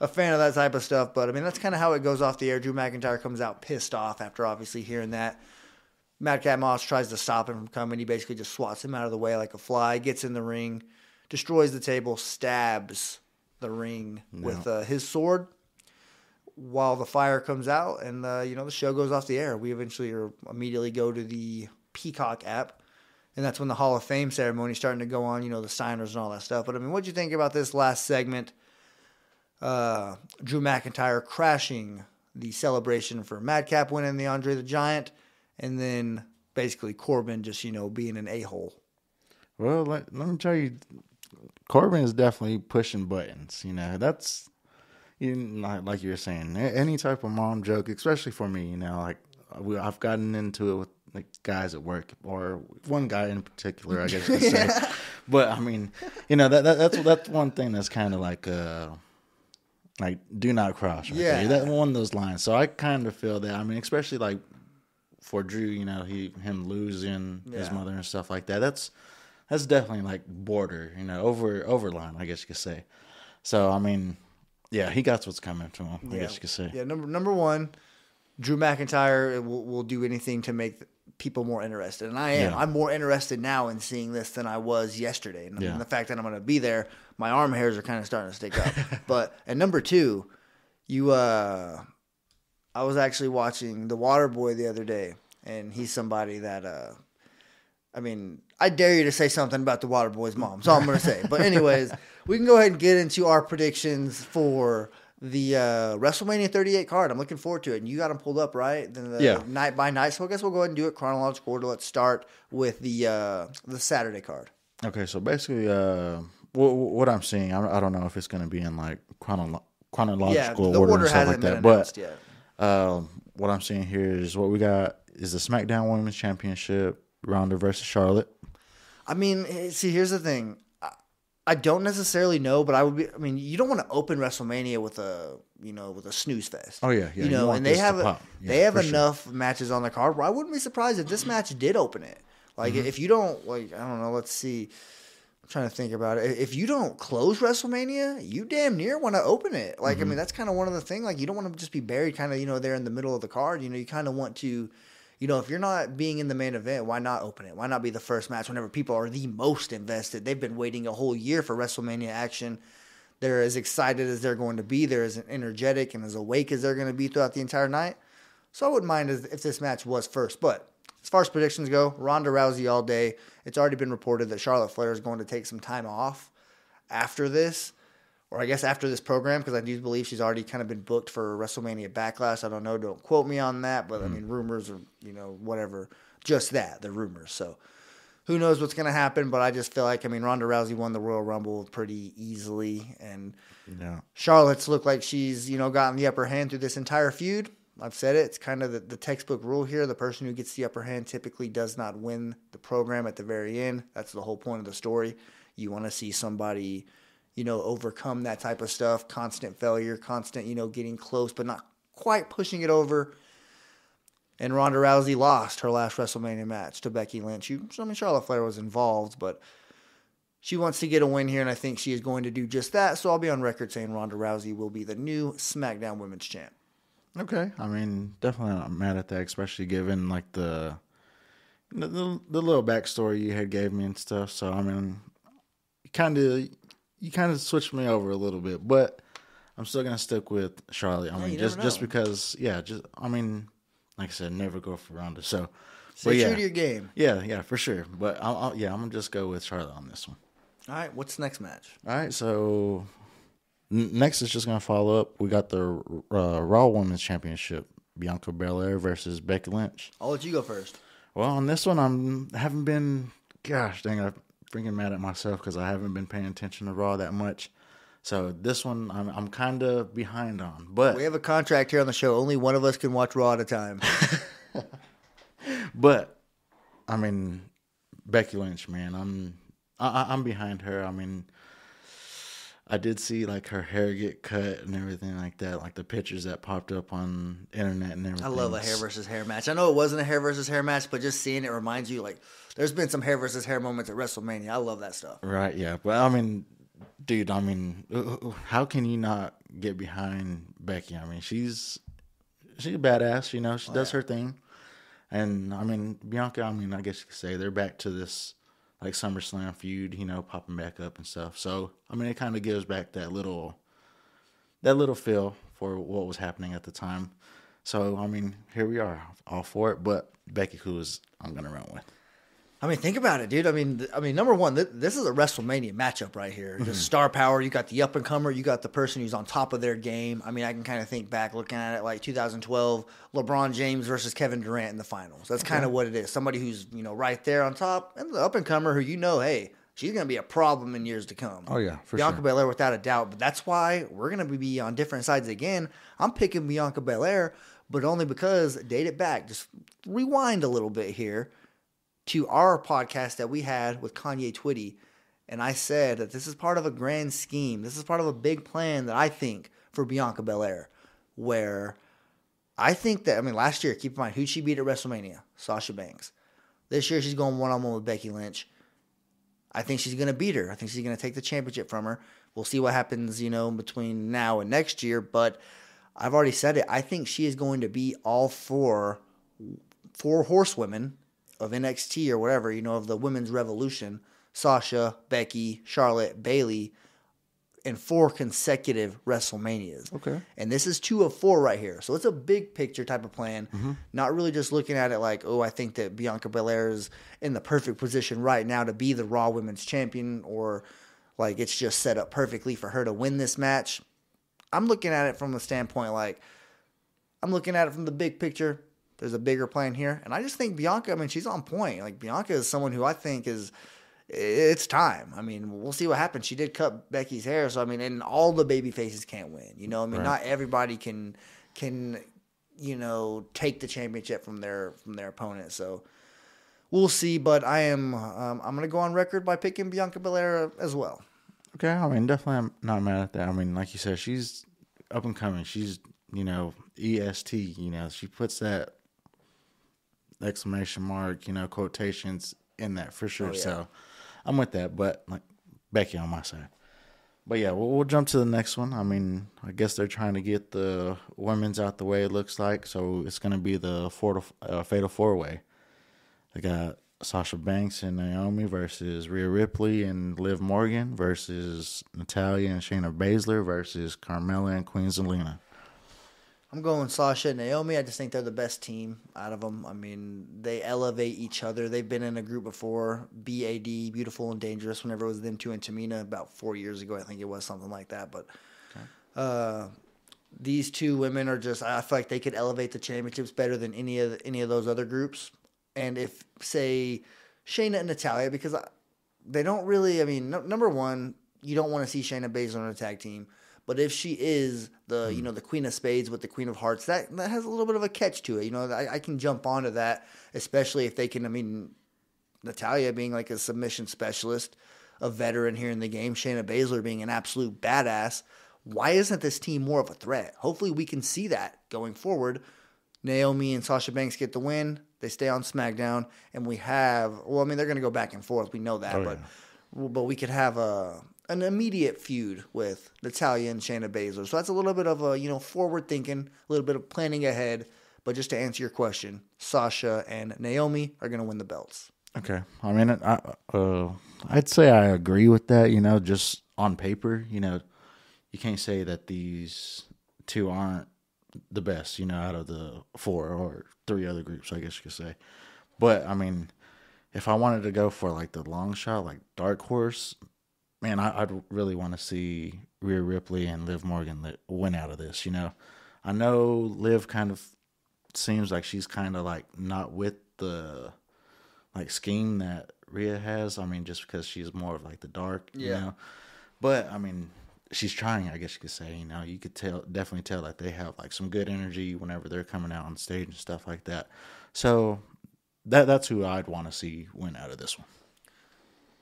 a fan of that type of stuff. But I mean, that's kind of how it goes off the air. Drew McIntyre comes out pissed off after obviously hearing that. Madcap Moss tries to stop him from coming. He basically just swats him out of the way like a fly, gets in the ring, destroys the table, stabs the ring with his sword while the fire comes out, and you know, the show goes off the air. We eventually immediately go to the Peacock app, and that's when the Hall of Fame ceremony is starting to go on, you know, the signers and all that stuff. But I mean, what'd you think about this last segment? Drew McIntyre crashing the celebration for Madcap winning the Andre the Giant, and then basically Corbin just, you know, being an a-hole. Well, let me tell you, Corbin is definitely pushing buttons. You know, that's, you know, like you were saying, any type of mom joke, especially for me, you know, like I've gotten into it with like guys at work, or one guy in particular, I guess you could say. But I mean, you know, that's one thing that's kind of like do not cross. Right there. That one of those lines. So I kind of feel that. I mean, especially like for Drew, you know, him losing his mother and stuff like that. That's definitely like border, you know, over line, I guess you could say. So I mean, Yeah, he got what's coming to him, I guess you could say. Yeah, number one, Drew McIntyre will do anything to make people more interested. And I am. Yeah. I'm more interested now in seeing this than I was yesterday. And the fact that I'm going to be there, my arm hairs are kind of starting to stick up. And number two, I was actually watching The Waterboy the other day, and he's somebody that, I dare you to say something about The Waterboy's mom. That's all I'm going to say. But anyways, we can go ahead and get into our predictions for the WrestleMania 38 card. I'm looking forward to it. And you got them pulled up, right? Then night by night. So I guess we'll go ahead and do it chronological order. Let's start with the Saturday card. Okay, so basically, what I'm seeing, I don't know if it's going to be in like chronological the order order and stuff hasn't like been that. announced But yet. what I'm seeing here is what we got is the SmackDown Women's Championship, Ronda versus Charlotte. Here's the thing. I don't necessarily know, but you don't want to open WrestleMania with a snooze fest. Oh yeah. And they have enough matches on the card where I wouldn't be surprised if this match did open it. Like if you don't, I don't know, let's see. I'm trying to think about it. If you don't close WrestleMania, you damn near want to open it. Like that's kind of one of the things. Like you don't want to just be buried kind of there in the middle of the card. You kind of want to. If you're not being in the main event, why not open it? Why not be the first match whenever people are the most invested? They've been waiting a whole year for WrestleMania action. They're as excited as they're going to be. They're as energetic and as awake as they're going to be throughout the entire night. So I wouldn't mind if this match was first. But as far as predictions go, Ronda Rousey all day. It's already been reported that Charlotte Flair is going to take some time off after this. Or I guess after this program, because I do believe she's already kind of been booked for WrestleMania Backlash. I don't know. Don't quote me on that. But, rumors are, whatever. Just that. They're rumors. So, who knows what's going to happen. But I just feel like, Ronda Rousey won the Royal Rumble pretty easily. And Charlotte's looked like she's, gotten the upper hand through this entire feud. I've said it. It's kind of the textbook rule here. The person who gets the upper hand typically does not win the program at the very end. That's the whole point of the story. You want to see somebody overcome that type of stuff, constant failure, constant, getting close, but not quite pushing it over. And Ronda Rousey lost her last WrestleMania match to Becky Lynch. Charlotte Flair was involved, but she wants to get a win here, and I think she is going to do just that. So I'll be on record saying Ronda Rousey will be the new SmackDown Women's Champ. Okay. Definitely not mad at that, especially given like the little backstory you had gave me and stuff. So, you kind of switched me over a little bit, but I'm still gonna stick with Charlotte. Just because, like I said, never go for Ronda. So, stay true to your game. Yeah, for sure. But I'm gonna just go with Charlotte on this one. All right, what's the next match? All right, so next is just gonna follow up. We got the Raw Women's Championship, Bianca Belair versus Becky Lynch. I'll let you go first. Well, on this one, haven't been. Gosh dang, I'm freaking mad at myself because I haven't been paying attention to Raw that much. So this one, I'm kind of behind on. But we have a contract here on the show. Only one of us can watch Raw at a time. But Becky Lynch, man, I'm behind her. I did see like her hair get cut and everything like that, like the pictures that popped up on the internet and everything. I love a hair versus hair match. I know it wasn't a hair versus hair match, but just seeing it reminds you like there's been some hair versus hair moments at WrestleMania. I love that stuff. Right, yeah. But dude, how can you not get behind Becky? She's a badass, she does her thing. And Bianca, I guess you could say they're back to this like SummerSlam feud, popping back up and stuff. So, it kind of gives back that little feel for what was happening at the time. So, here we are, all for it. But Becky, I'm going to run with. Think about it, dude. Number one, this is a WrestleMania matchup right here. Just star power. You got the up-and-comer. You got the person who's on top of their game. I can kind of think back, looking at it like 2012, LeBron James versus Kevin Durant in the finals. That's kind of what it is. Somebody who's, right there on top, and the up-and-comer who hey, she's going to be a problem in years to come. Oh, yeah, for Bianca sure. Belair, without a doubt. But that's why we're going to be on different sides again. I'm picking Bianca Belair, but only because, date it back, just rewind a little bit here, to our podcast that we had with Kanye Twitty, and I said that this is part of a grand scheme. This is part of a big plan that I think for Bianca Belair, where I think that, last year, keep in mind, who'd she beat at WrestleMania? Sasha Banks. This year, she's going one-on-one with Becky Lynch. I think she's going to beat her. I think she's going to take the championship from her. We'll see what happens, between now and next year. But I've already said it. I think she is going to be all four horsewomen of NXT or whatever, of the women's revolution. Sasha, Becky, Charlotte, Bayley, in 4 consecutive WrestleManias. Okay. And this is 2 of 4 right here. So it's a big picture type of plan. Mm-hmm. Not really just looking at it like, I think that Bianca Belair is in the perfect position right now to be the Raw Women's Champion, or like it's just set up perfectly for her to win this match. I'm looking at it from the standpoint I'm looking at it from the big picture. There's a bigger plan here. And I just think Bianca, she's on point. Like, Bianca is someone who I think it's time. We'll see what happens. She did cut Becky's hair, so and all the baby faces can't win. Right. Not everybody can take the championship from their opponent. So we'll see. But I'm gonna go on record by picking Bianca Belair as well. Okay, definitely I'm not mad at that. Like you said, she's up and coming. She's EST. She puts that exclamation mark, quotations in that for sure. Oh, yeah. So I'm with that, but like Becky on my side. But yeah, we'll jump to the next one. I guess they're trying to get the women's out the way, it looks like. So it's going to be the Fatal 4-Way. They got Sasha Banks and Naomi versus Rhea Ripley and Liv Morgan versus Natalya and Shayna Baszler versus Carmella and Queen Zelina. I'm going Sasha and Naomi. I just think they're the best team out of them. They elevate each other. They've been in a group before, BAD, Beautiful and Dangerous, whenever it was them 2 and Tamina about 4 years ago. I think it was something like that. But these 2 women are just, I feel like they could elevate the championships better than any of those other groups. And if, say, Shayna and Natalya, because they don't really, number one, you don't want to see Shayna Baszler on a tag team. But if she is the the Queen of Spades with the Queen of Hearts, that has a little bit of a catch to it. I can jump onto that, especially if they can. Natalya being like a submission specialist, a veteran here in the game, Shayna Baszler being an absolute badass. Why isn't this team more of a threat? Hopefully we can see that going forward. Naomi and Sasha Banks get the win. They stay on SmackDown, and we have. Well, they're going to go back and forth. We know that, but we could have an immediate feud with Natalya and Shayna Baszler. So that's a little bit of a, forward thinking, a little bit of planning ahead. But just to answer your question, Sasha and Naomi are going to win the belts. Okay. I'd say I agree with that, just on paper. You can't say that these 2 aren't the best, out of the 4 or 3 other groups, I guess you could say. But, if I wanted to go for, like, the long shot, like Dark Horse, man, I'd really want to see Rhea Ripley and Liv Morgan win out of this, I know Liv kind of seems like she's kind of, like, not with the, like, scheme that Rhea has. Just because she's more of, like, the dark, you know. But, she's trying, I guess you could say, You could definitely tell that they have, like, some good energy whenever they're coming out on stage and stuff like that. So that's who I'd want to see win out of this one.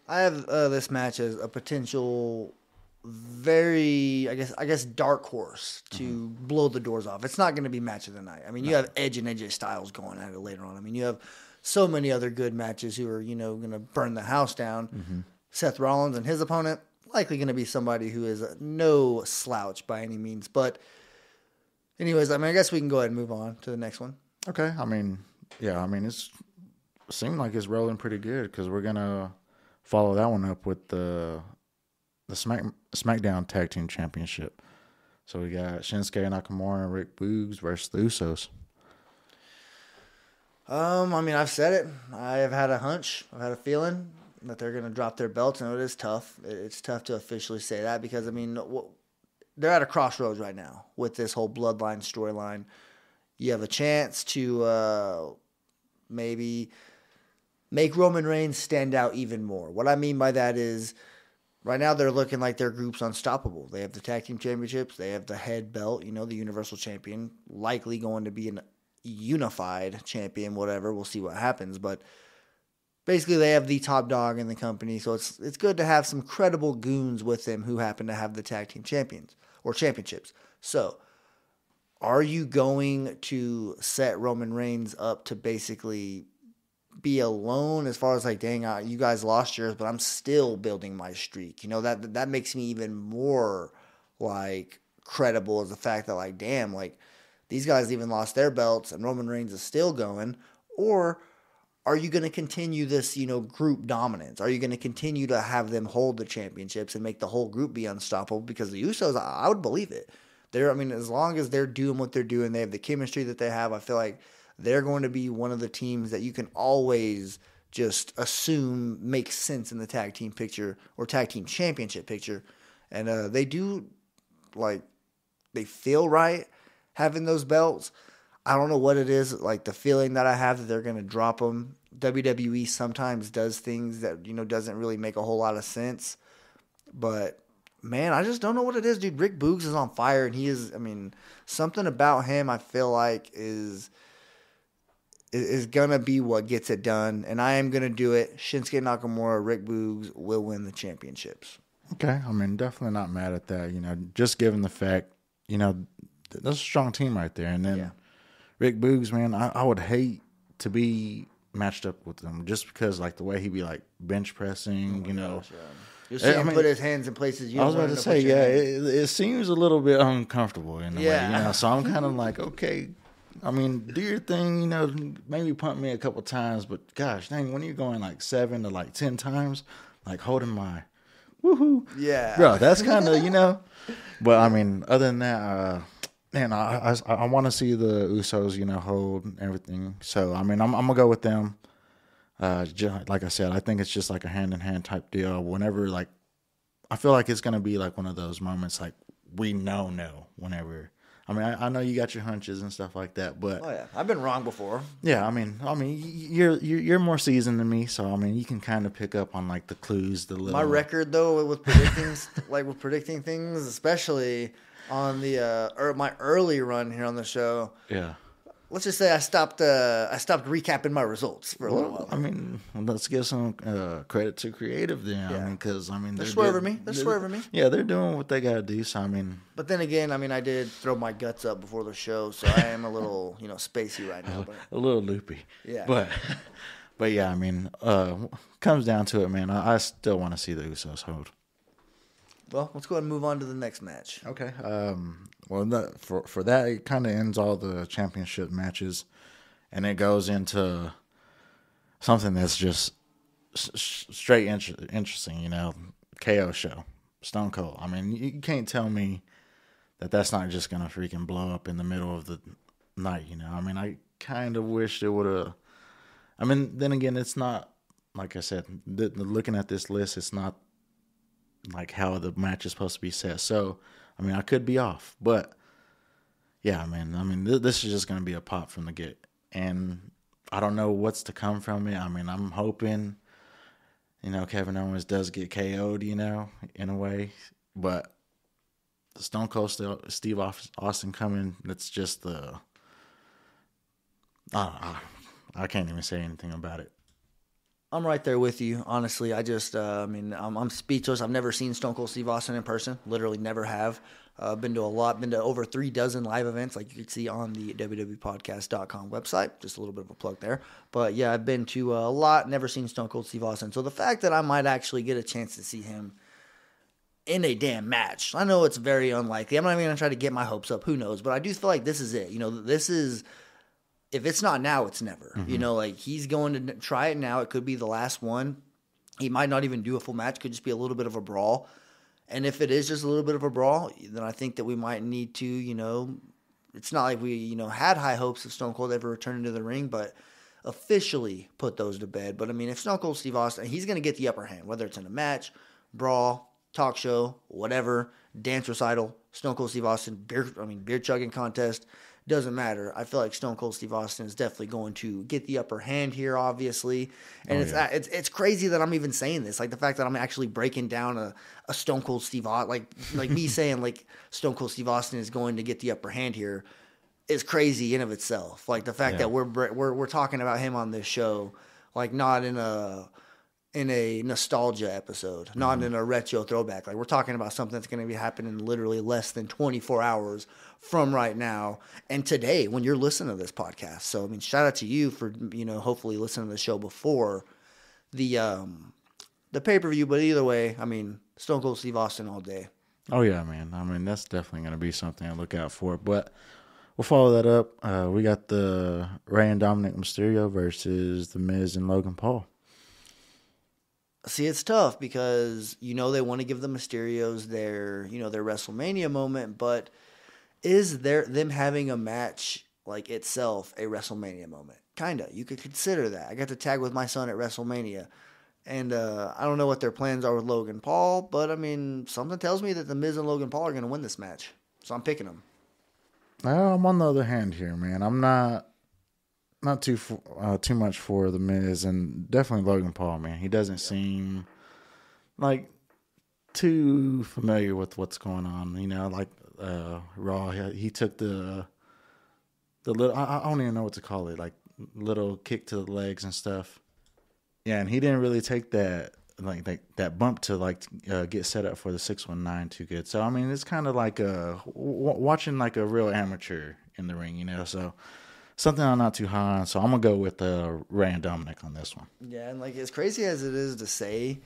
I have this match as a potential very, I guess dark horse to blow the doors off. It's not going to be match of the night. You have Edge and AJ Styles going at it later on. You have so many other good matches who are, going to burn the house down. Mm-hmm. Seth Rollins and his opponent, likely going to be somebody who is no slouch by any means. But anyways, I guess we can go ahead and move on to the next one. Okay. It seemed like it's rolling pretty good because we're going to follow that one up with the SmackDown Tag Team Championship. So we got Shinsuke Nakamura and Rick Boogs versus the Usos. I've said it. I have had a hunch. I've had a feeling that they're going to drop their belts. And it is tough. It's tough to officially say that because, they're at a crossroads right now with this whole bloodline storyline. You have a chance to maybe make Roman Reigns stand out even more. What I mean by that is right now they're looking like their group's unstoppable. They have the tag team championships. They have the head belt, the Universal Champion, likely going to be an unified champion, whatever. We'll see what happens. But basically they have the top dog in the company. So it's good to have some credible goons with them who happen to have the tag team champions or championships. So are you going to set Roman Reigns up to basically be alone as far as like, dang, you guys lost yours, but I'm still building my streak. You know, that makes me even more like credible as the fact that like, damn, like these guys even lost their belts and Roman Reigns is still going. Or are you going to continue this, you know, group dominance? Are you going to continue to have them hold the championships and make the whole group be unstoppable? Because the Usos, I would believe it. As long as they're doing what they're doing, they have the chemistry that they have, I feel like they're going to be one of the teams that you can always just assume makes sense in the tag team picture or tag team championship picture. And they do, like, they feel right having those belts. I don't know what it is, like the feeling that I have that they're going to drop them. WWE sometimes does things that, you know, doesn't really make a whole lot of sense. But, man, I just don't know what it is, dude. Rick Boogs is on fire, and he is, I mean, something about him I feel like is going to be what gets it done. And I am going to do it. Shinsuke Nakamura, Rick Boogs will win the championships. Okay. I mean, definitely not mad at that. You know, just given the fact, you know, that's a strong team right there. And then Rick Boogs, man, I would hate to be matched up with him just because, like, the way he be, like, bench pressing, you know. Gosh, you'll see him put his hands in places you I was don't about want to him say, put it seems a little bit uncomfortable in a way, you Yeah. know. So I'm kind of like, okay, I mean, do your thing, you know, maybe punt me a couple times, but gosh, dang, when you're going like 7 to like 10 times, like holding my woohoo, bro, that's kind of, you know. But I mean, other than that, man, I want to see the Usos, you know, hold everything. So I mean, I'm gonna go with them. Like I said, I think it's just like a hand-in-hand type deal. Whenever, like, I feel like it's going to be like one of those moments like we know whenever. I mean, I know you got your hunches and stuff like that, but I've been wrong before. Yeah, I mean, you're more seasoned than me, so I mean, you can kind of pick up on like the clues, the little. My record though with predicting with predicting things, especially on the my early run here on the show. Yeah. Let's just say I stopped recapping my results for a little while. I mean, let's give some credit to creative then. Yeah. I mean, because I mean, they're swerving me. Yeah, they're doing what they gotta do. So I mean, but then again, I mean, I did throw my guts up before the show, so I am a little, you know, spacey right now. But. A little loopy. Yeah. But yeah, I mean, comes down to it, man. I still want to see the Usos hold. Well, let's go ahead and move on to the next match. Okay. Well, for that, it kind of ends all the championship matches, and it goes into something that's just straight interesting, you know, KO show, Stone Cold. I mean, you can't tell me that that's not just going to freaking blow up in the middle of the night, you know. I mean, I kind of wish it would have. I mean, then again, it's not, like I said, looking at this list, it's not like how the match is supposed to be set. So, I mean, I could be off, but yeah, man. This is just going to be a pop from the get, and I don't know what's to come from it. I mean, I'm hoping, you know, Kevin Owens does get KO'd, you know, in a way, but Stone Cold Steve Austin coming, that's just the, I can't even say anything about it. I'm right there with you. Honestly, I just, I'm speechless. I've never seen Stone Cold Steve Austin in person. Literally never have. Been to over 3 dozen live events, like you can see on the WWEpodcast.com website. Just a little bit of a plug there. But yeah, I've been to a lot, never seen Stone Cold Steve Austin. So the fact that I might actually get a chance to see him in a damn match, I know it's very unlikely. I'm not even going to try to get my hopes up. Who knows? But I do feel like this is it. You know, this is... If it's not now, it's never. Mm-hmm. You know, like, he's going to try it now. It could be the last one. He might not even do a full match. Could just be a little bit of a brawl. And if it is just a little bit of a brawl, then I think that we might need to, you know, it's not like we, you know, had high hopes of Stone Cold ever returning to the ring, but officially put those to bed. But, I mean, if Stone Cold Steve Austin, he's going to get the upper hand, whether it's in a match, brawl, talk show, whatever, dance recital, Stone Cold Steve Austin, beer chugging contest. Doesn't matter. I feel like Stone Cold Steve Austin is definitely going to get the upper hand here, obviously. And it's crazy that I'm even saying this. Like, the fact that I'm actually breaking down a Stone Cold Steve Austin, like me saying, like, Stone Cold Steve Austin is going to get the upper hand here is crazy in of itself. Like, the fact that we're talking about him on this show, like, not in a in a nostalgia episode, not in a retro throwback. Like, we're talking about something that's going to be happening literally less than 24 hours from right now and today when you're listening to this podcast. So, I mean, shout out to you for, hopefully listening to the show before the pay-per-view. But either way, I mean, Stone Cold Steve Austin all day. Oh, yeah, man. I mean, that's definitely going to be something to look out for. But we'll follow that up. We got the Rey and Dominik Mysterio versus The Miz and Logan Paul. See, it's tough because, they want to give the Mysterios their WrestleMania moment, but is them having a match like itself a WrestleMania moment? Kinda. You could consider that. I got to tag with my son at WrestleMania, and I don't know what their plans are with Logan Paul, but, I mean, something tells me that The Miz and Logan Paul are going to win this match, so I'm picking them. I'm on the other hand here, man. I'm not too much for The Miz, and definitely Logan Paul, man. He doesn't seem like too familiar with what's going on. Like Raw, he took the little, I don't even know what to call it, like little kick to the legs and stuff. Yeah, and he didn't really take that that bump to get set up for the 619 too good. So I mean, it's kind of like watching like a real amateur in the ring, so. Something I'm not too high on, so I'm going to go with Rey and Dominik on this one. Yeah, and as crazy as it is to say,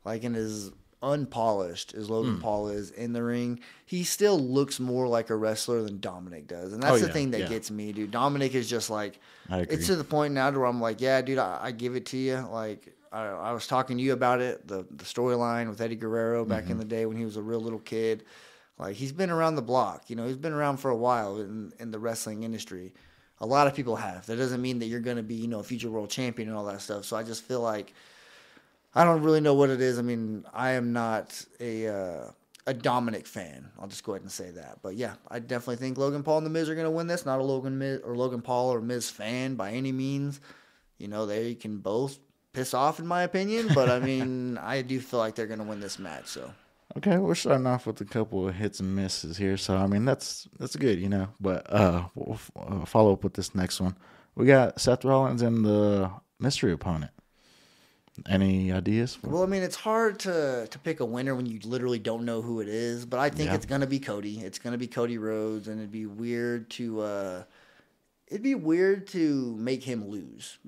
and as unpolished as Logan Paul is in the ring, he still looks more like a wrestler than Dominik does. And that's the thing that gets me, dude. Dominik is just it's to the point now where I'm like, yeah, dude, I give it to you. I was talking to you about it, the storyline with Eddie Guerrero back in the day when he was a real little kid. He's been around the block. He's been around for a while in the wrestling industry. A lot of people have. That doesn't mean that you're going to be, a future world champion and all that stuff. So I just feel like I don't really know what it is. I mean, I am not a Dominik fan. I'll just go ahead and say that. But yeah, I definitely think Logan Paul and The Miz are going to win this. Not a Logan Paul or Miz fan by any means. They can both piss off in my opinion. But I mean, I do feel like they're going to win this match. So. Okay, we're starting off with a couple of hits and misses here, so I mean that's good, But we'll follow up with this next one. We got Seth Rollins and the mystery opponent. Any ideas? Well, I mean, it's hard to pick a winner when you literally don't know who it is, but I think it's gonna be Cody. It's gonna be Cody Rhodes, and it'd be weird to make him lose,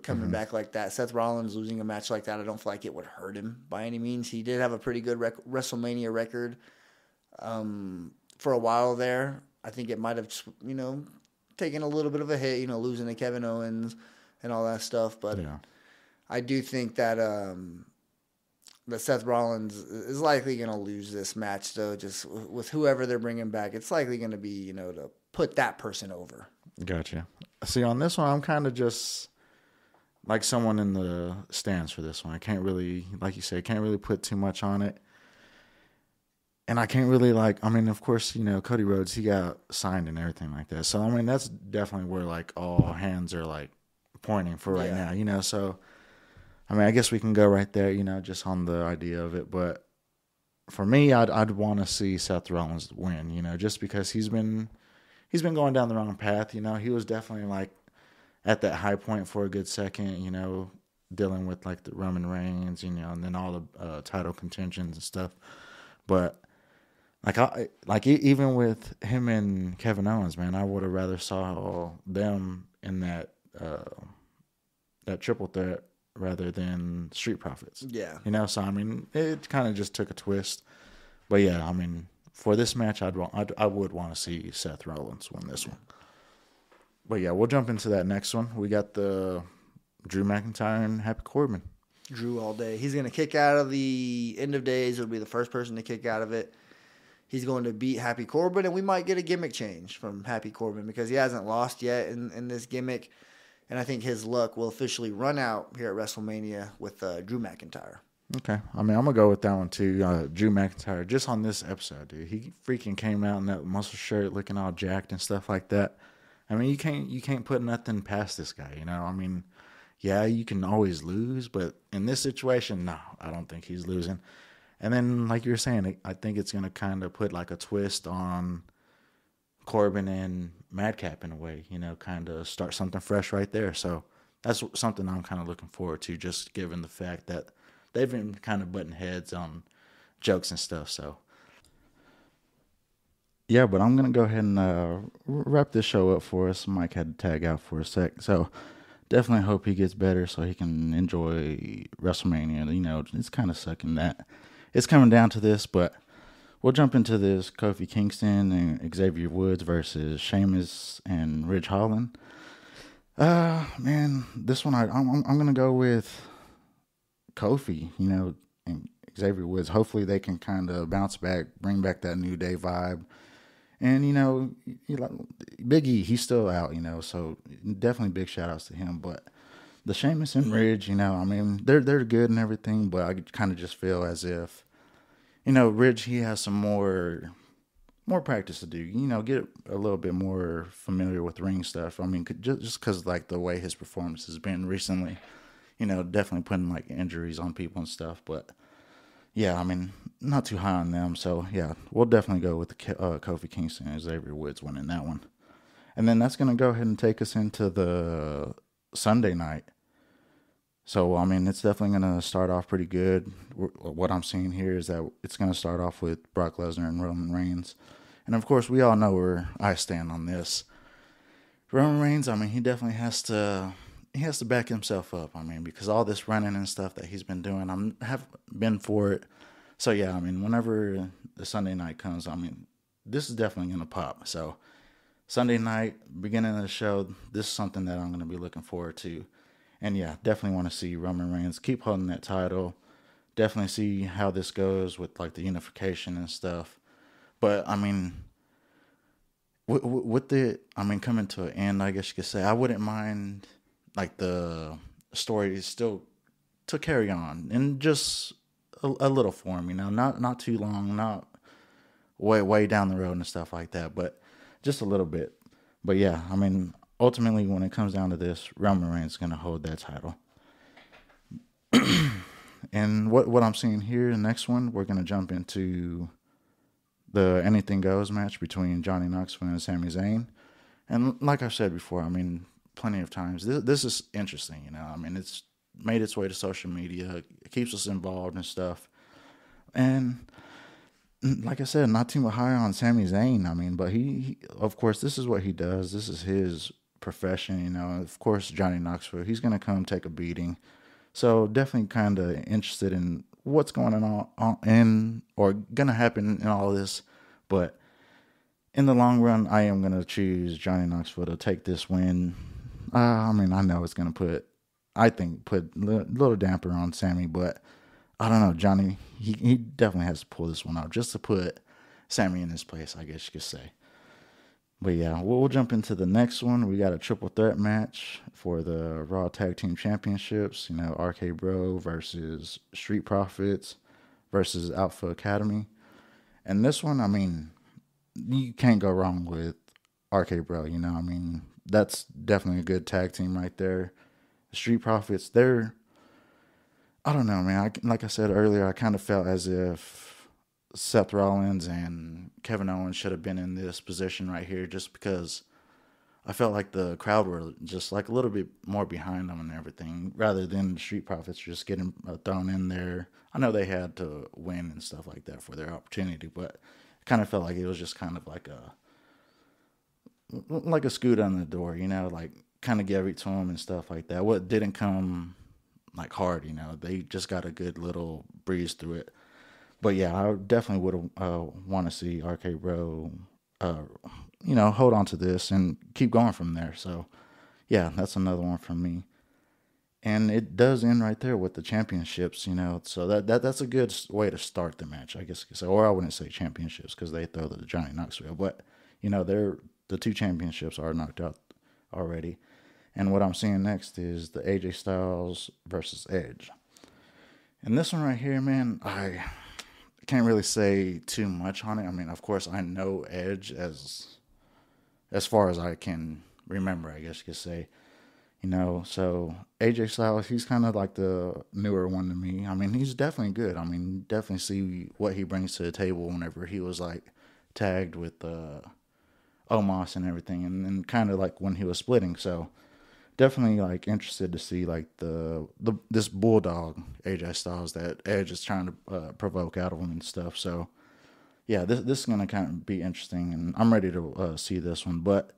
coming back like that. Seth Rollins losing a match like that, I don't feel like it would hurt him by any means. He did have a pretty good WrestleMania record for a while there. I think it might have, taken a little bit of a hit, losing to Kevin Owens and all that stuff. But I do think that that Seth Rollins is likely going to lose this match, though, just with whoever they're bringing back. It's likely going to be, to put that person over. Gotcha. See, on this one, I'm kind of just like someone in the stands for this one. I can't really, like you said, can't really put too much on it. And I can't really of course, Cody Rhodes, he got signed and everything like that. So, I mean, that's definitely where all hands are pointing for right now, So, I mean, I guess we can go right there, just on the idea of it. But for me, I'd want to see Seth Rollins win, just because he's been going down the wrong path. He was definitely at that high point for a good second, dealing with the Roman Reigns, and then all the title contentions and stuff. But even with him and Kevin Owens, man, I would have rather saw them in that triple threat rather than Street Profits. Yeah. So I mean, it kind of just took a twist. But yeah, I mean, for this match, I would want to see Seth Rollins win this one. But yeah, we'll jump into that next one. We got the Drew McIntyre and Happy Corbin. Drew all day. He's going to kick out of the End of Days. He'll be the first person to kick out of it. He's going to beat Happy Corbin, and we might get a gimmick change from Happy Corbin because he hasn't lost yet in this gimmick. And I think his luck will officially run out here at WrestleMania with Drew McIntyre. Okay. I mean, I'm going to go with that one too. Drew McIntyre, just on this episode, dude. He freaking came out in that muscle shirt looking all jacked and stuff like that. I mean, you can't put nothing past this guy, I mean, yeah, you can always lose, but in this situation, no, I don't think he's losing. And then, like you were saying, I think it's going to kind of put a twist on Corbin and Madcap in a way, kind of start something fresh right there. So that's something I'm kind of looking forward to, just given the fact that they've been kind of butting heads on jokes and stuff. So, yeah, but I'm going to go ahead and wrap this show up for us. Mike had to tag out for a sec. So, definitely hope he gets better so he can enjoy WrestleMania. You know, it's kind of sucking that it's coming down to this, but we'll jump into this. Kofi Kingston and Xavier Woods versus Sheamus and Ridge Holland. Man, this one I'm going to go with Kofi, you know, and Xavier Woods. Hopefully they can kind of bounce back, bring back that New Day vibe. And, you know, Big E, he's still out, you know, so definitely big shout-outs to him. But the Sheamus and Ridge, you know, I mean, they're good and everything, but I kind of just feel as if, you know, Ridge, he has some more practice to do, you know, get a little bit more familiar with ring stuff. I mean, just because, like, the way his performance has been recently, you know, definitely putting, like, injuries on people and stuff, but yeah, I mean, not too high on them. So, yeah, we'll definitely go with the Kofi Kingston and Xavier Woods winning that one. And then that's going to go ahead and take us into the Sunday night. So, I mean, it's definitely going to start off pretty good. What I'm seeing here is that it's going to start off with Brock Lesnar and Roman Reigns. And, of course, we all know where I stand on this. Roman Reigns, I mean, he definitely has to back himself up. I mean, because all this running and stuff that he's been doing, have been for it. So yeah, I mean, whenever the Sunday night comes, I mean, this is definitely gonna pop. So Sunday night, beginning of the show, this is something that I'm gonna be looking forward to. And yeah, definitely want to see Roman Reigns keep holding that title. Definitely see how this goes with like the unification and stuff. But I mean, with the coming to an end, I guess you could say, I wouldn't mind like the story is still to carry on in just a little form, you know, not too long, not way down the road and stuff like that, but just a little bit. But yeah, I mean, ultimately when it comes down to this, Roman Reigns is going to hold that title. And what I'm seeing here, the next one, we're going to jump into the Anything Goes match between Johnny Knoxville and Sami Zayn. And like I said before, I mean, plenty of times. This is interesting, you know. I mean, it's made its way to social media. It keeps us involved and stuff. And like I said, not too high on Sami Zayn. I mean, but he of course, this is what he does. This is his profession, you know. Of course, Johnny Knoxville, he's going to come take a beating. So definitely kind of interested in what's going on or going to happen in all this. But in the long run, I am going to choose Johnny Knoxville to take this win. I mean, I know it's going to put a little damper on Sami, but I don't know. Johnny, he definitely has to pull this one out just to put Sami in his place, I guess you could say. But yeah, we'll jump into the next one. We got a triple threat match for the Raw Tag Team Championships. You know, RK Bro versus Street Profits versus Alpha Academy. And this one, I mean, you can't go wrong with RK Bro, you know. I mean, that's definitely a good tag team right there. Street Profits, I don't know, man. Like I said earlier, I kind of felt as if Seth Rollins and Kevin Owens should have been in this position right here just because I felt like the crowd were just like a little bit more behind them and everything rather than the Street Profits just getting thrown in there. I know they had to win and stuff like that for their opportunity, but it kind of felt like it was just kind of like a scoot on the door, you know, like kind of give it to them and stuff like that. What didn't come like hard, you know, they just got a good little breeze through it. But yeah, I definitely would want to see RK Bro, you know, hold on to this and keep going from there. So yeah, that's another one from me. And it does end right there with the championships, you know. So that's a good way to start the match, I guess. Or I wouldn't say championships because they throw the Johnny Knoxville, but you know, the two championships are knocked out already. And what I'm seeing next is the AJ Styles versus Edge. And this one right here, man, I can't really say too much on it. I mean, of course, I know Edge as far as I can remember, I guess you could say. You know, so AJ Styles, he's kind of like the newer one to me. I mean, he's definitely good. I mean, definitely see what he brings to the table whenever he was like tagged with Omos and everything, and then kind of like when he was splitting. So definitely like interested to see like this bulldog AJ Styles that Edge is trying to provoke out of him and stuff. So yeah, this is gonna kind of be interesting, and I'm ready to see this one. But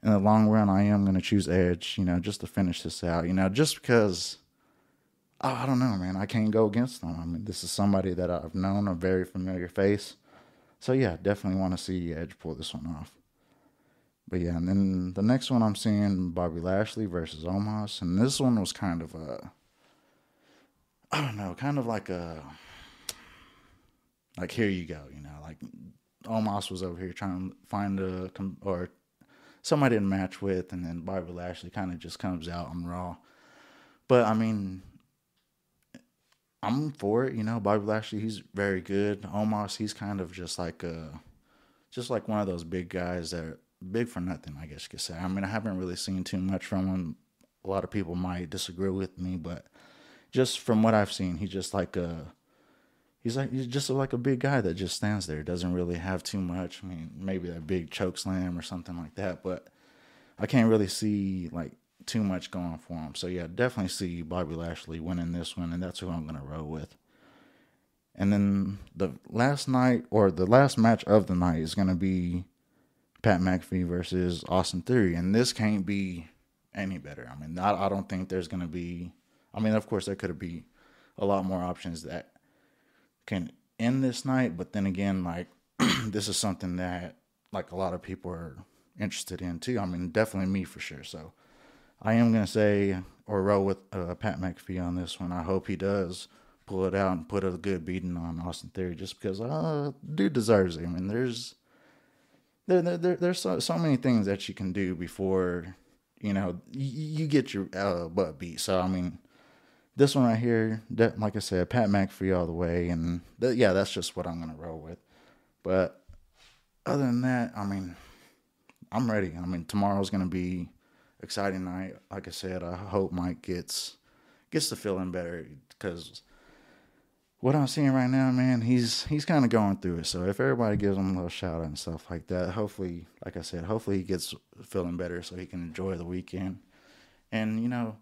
in the long run, I am gonna choose Edge, just to finish this out, just because I don't know, man, I can't go against them. I mean, this is somebody that I've known, a very familiar face. So yeah, definitely want to see Edge pull this one off. But yeah, and then the next one I'm seeing Bobby Lashley versus Omos, and this one was kind of like here you go, like Omos was over here trying to find somebody to match with, and then Bobby Lashley kind of just comes out on Raw. But I mean, I'm for it, Bobby Lashley, he's very good. Omos, he's kind of just like one of those big guys that are big for nothing, I guess you could say. I mean, I haven't really seen too much from him. A lot of people might disagree with me, but just from what I've seen, he's just like he's just like a big guy that just stands there. Doesn't really have too much. I mean, maybe a big choke slam or something like that, but I can't really see like too much going for him. So yeah, definitely see Bobby Lashley winning this one, and that's who I'm gonna roll with. And then the last match of the night is gonna be Pat McAfee versus Austin Theory, and this can't be any better. I mean, I don't think there's going to be... I mean, of course, there could be a lot more options that can end this night, but then again, like, this is something that, like, a lot of people are interested in, too. I mean, definitely me for sure. So, I am going to say, or roll with Pat McAfee on this one. I hope he does pull it out and put a good beating on Austin Theory, just because dude deserves it. I mean, there's so many things that you can do before, you get your butt beat. So, I mean, this one right here, like I said, Pat McAfee all the way. And, that's just what I'm going to roll with. But other than that, I mean, I'm ready. I mean, tomorrow's going to be exciting night. Like I said, I hope Mike gets to feeling better, because what I'm seeing right now, man, he's kind of going through it. So if everybody gives him a little shout out and stuff like that, hopefully, like I said, hopefully he gets feeling better so he can enjoy the weekend. And,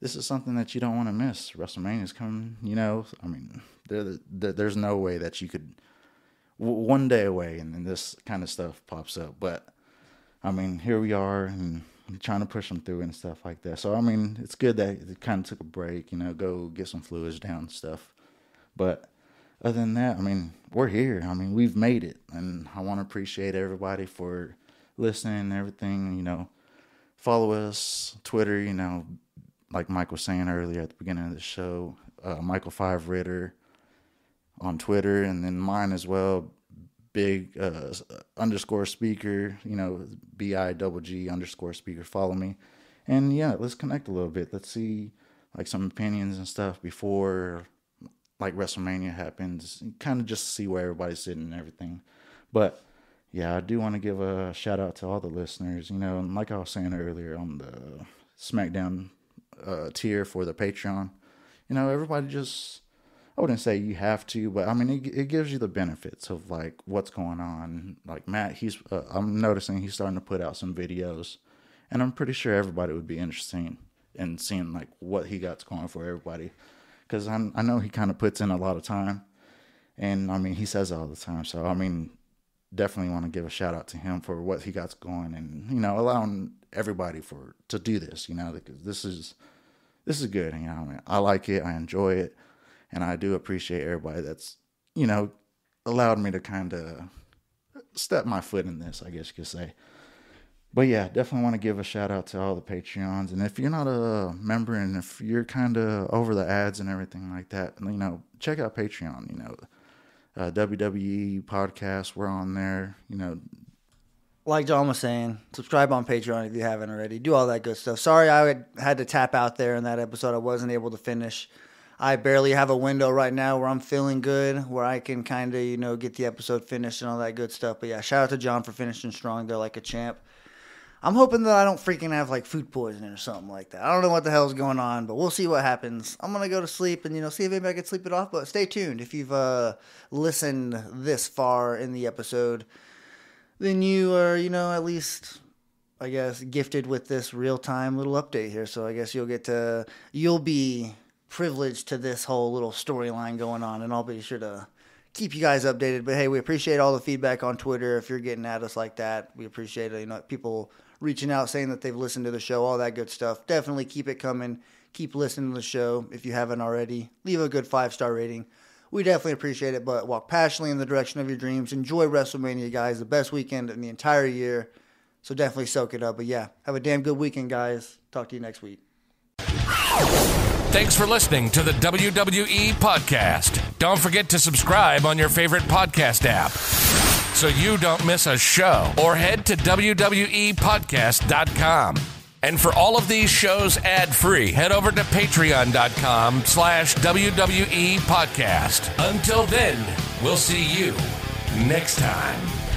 this is something that you don't want to miss. WrestleMania's coming, I mean, there's no way that you could, one day away and then this kind of stuff pops up. But, I mean, here we are, and I'm trying to push them through and stuff like that. So, I mean, it's good that it kind of took a break, go get some fluids down and stuff. But other than that, I mean, we're here. I mean, we've made it. And I want to appreciate everybody for listening and everything. Follow us, Twitter, like Mike was saying earlier at the beginning of the show, Michael 5 Ritter on Twitter, and then mine as well, big _ speaker, BIGG _ speaker. Follow me. And yeah, let's connect a little bit. Let's see like some opinions and stuff before like WrestleMania happens, kind of just see where everybody's sitting and everything. But yeah, I do want to give a shout out to all the listeners, and like I was saying earlier on the SmackDown tier for the Patreon, everybody just, I wouldn't say you have to, but I mean, it gives you the benefits of like what's going on. Like Matt, I'm noticing he's starting to put out some videos, and I'm pretty sure everybody would be interested in seeing like what he got going for everybody. Because I know he kind of puts in a lot of time. And, I mean, he says it all the time. So, I mean, definitely want to give a shout-out to him for what he got going. And, allowing everybody to do this, because this is good. I mean, I like it. I enjoy it. And I do appreciate everybody that's, allowed me to kind of step my foot in this, I guess you could say. But yeah, definitely want to give a shout out to all the Patreons. And if you're not a member, and if you're kind of over the ads and everything like that, check out Patreon. WWE podcast, we're on there. Like John was saying, subscribe on Patreon if you haven't already. Do all that good stuff. Sorry I had to tap out there in that episode. I wasn't able to finish. I barely have a window right now where I'm feeling good, where I can kind of, get the episode finished and all that good stuff. But yeah, shout out to John for finishing strong there like a champ. I'm hoping that I don't freaking have like food poisoning or something like that. I don't know what the hell is going on, but we'll see what happens. I'm going to go to sleep and, see if maybe I can sleep it off. But stay tuned. If you've listened this far in the episode, then you are, at least I guess, gifted with this real-time little update here. So I guess you'll be privileged to this whole little storyline going on, and I'll be sure to keep you guys updated. But hey, we appreciate all the feedback on Twitter. If you're getting at us like that, we appreciate it. You know, people reaching out saying that they've listened to the show, all that good stuff. Definitely keep it coming. Keep listening to the show. If you haven't already, leave a good 5-star rating. We definitely appreciate it. But walk passionately in the direction of your dreams. Enjoy WrestleMania, guys. The best weekend in the entire year. So definitely soak it up. But yeah, have a damn good weekend, guys. Talk to you next week. Thanks for listening to the WWE Podcast. Don't forget to subscribe on your favorite podcast app so you don't miss a show, or head to WWEpodcast.com. And for all of these shows ad-free, head over to patreon.com/WWE Podcast. Until then, we'll see you next time.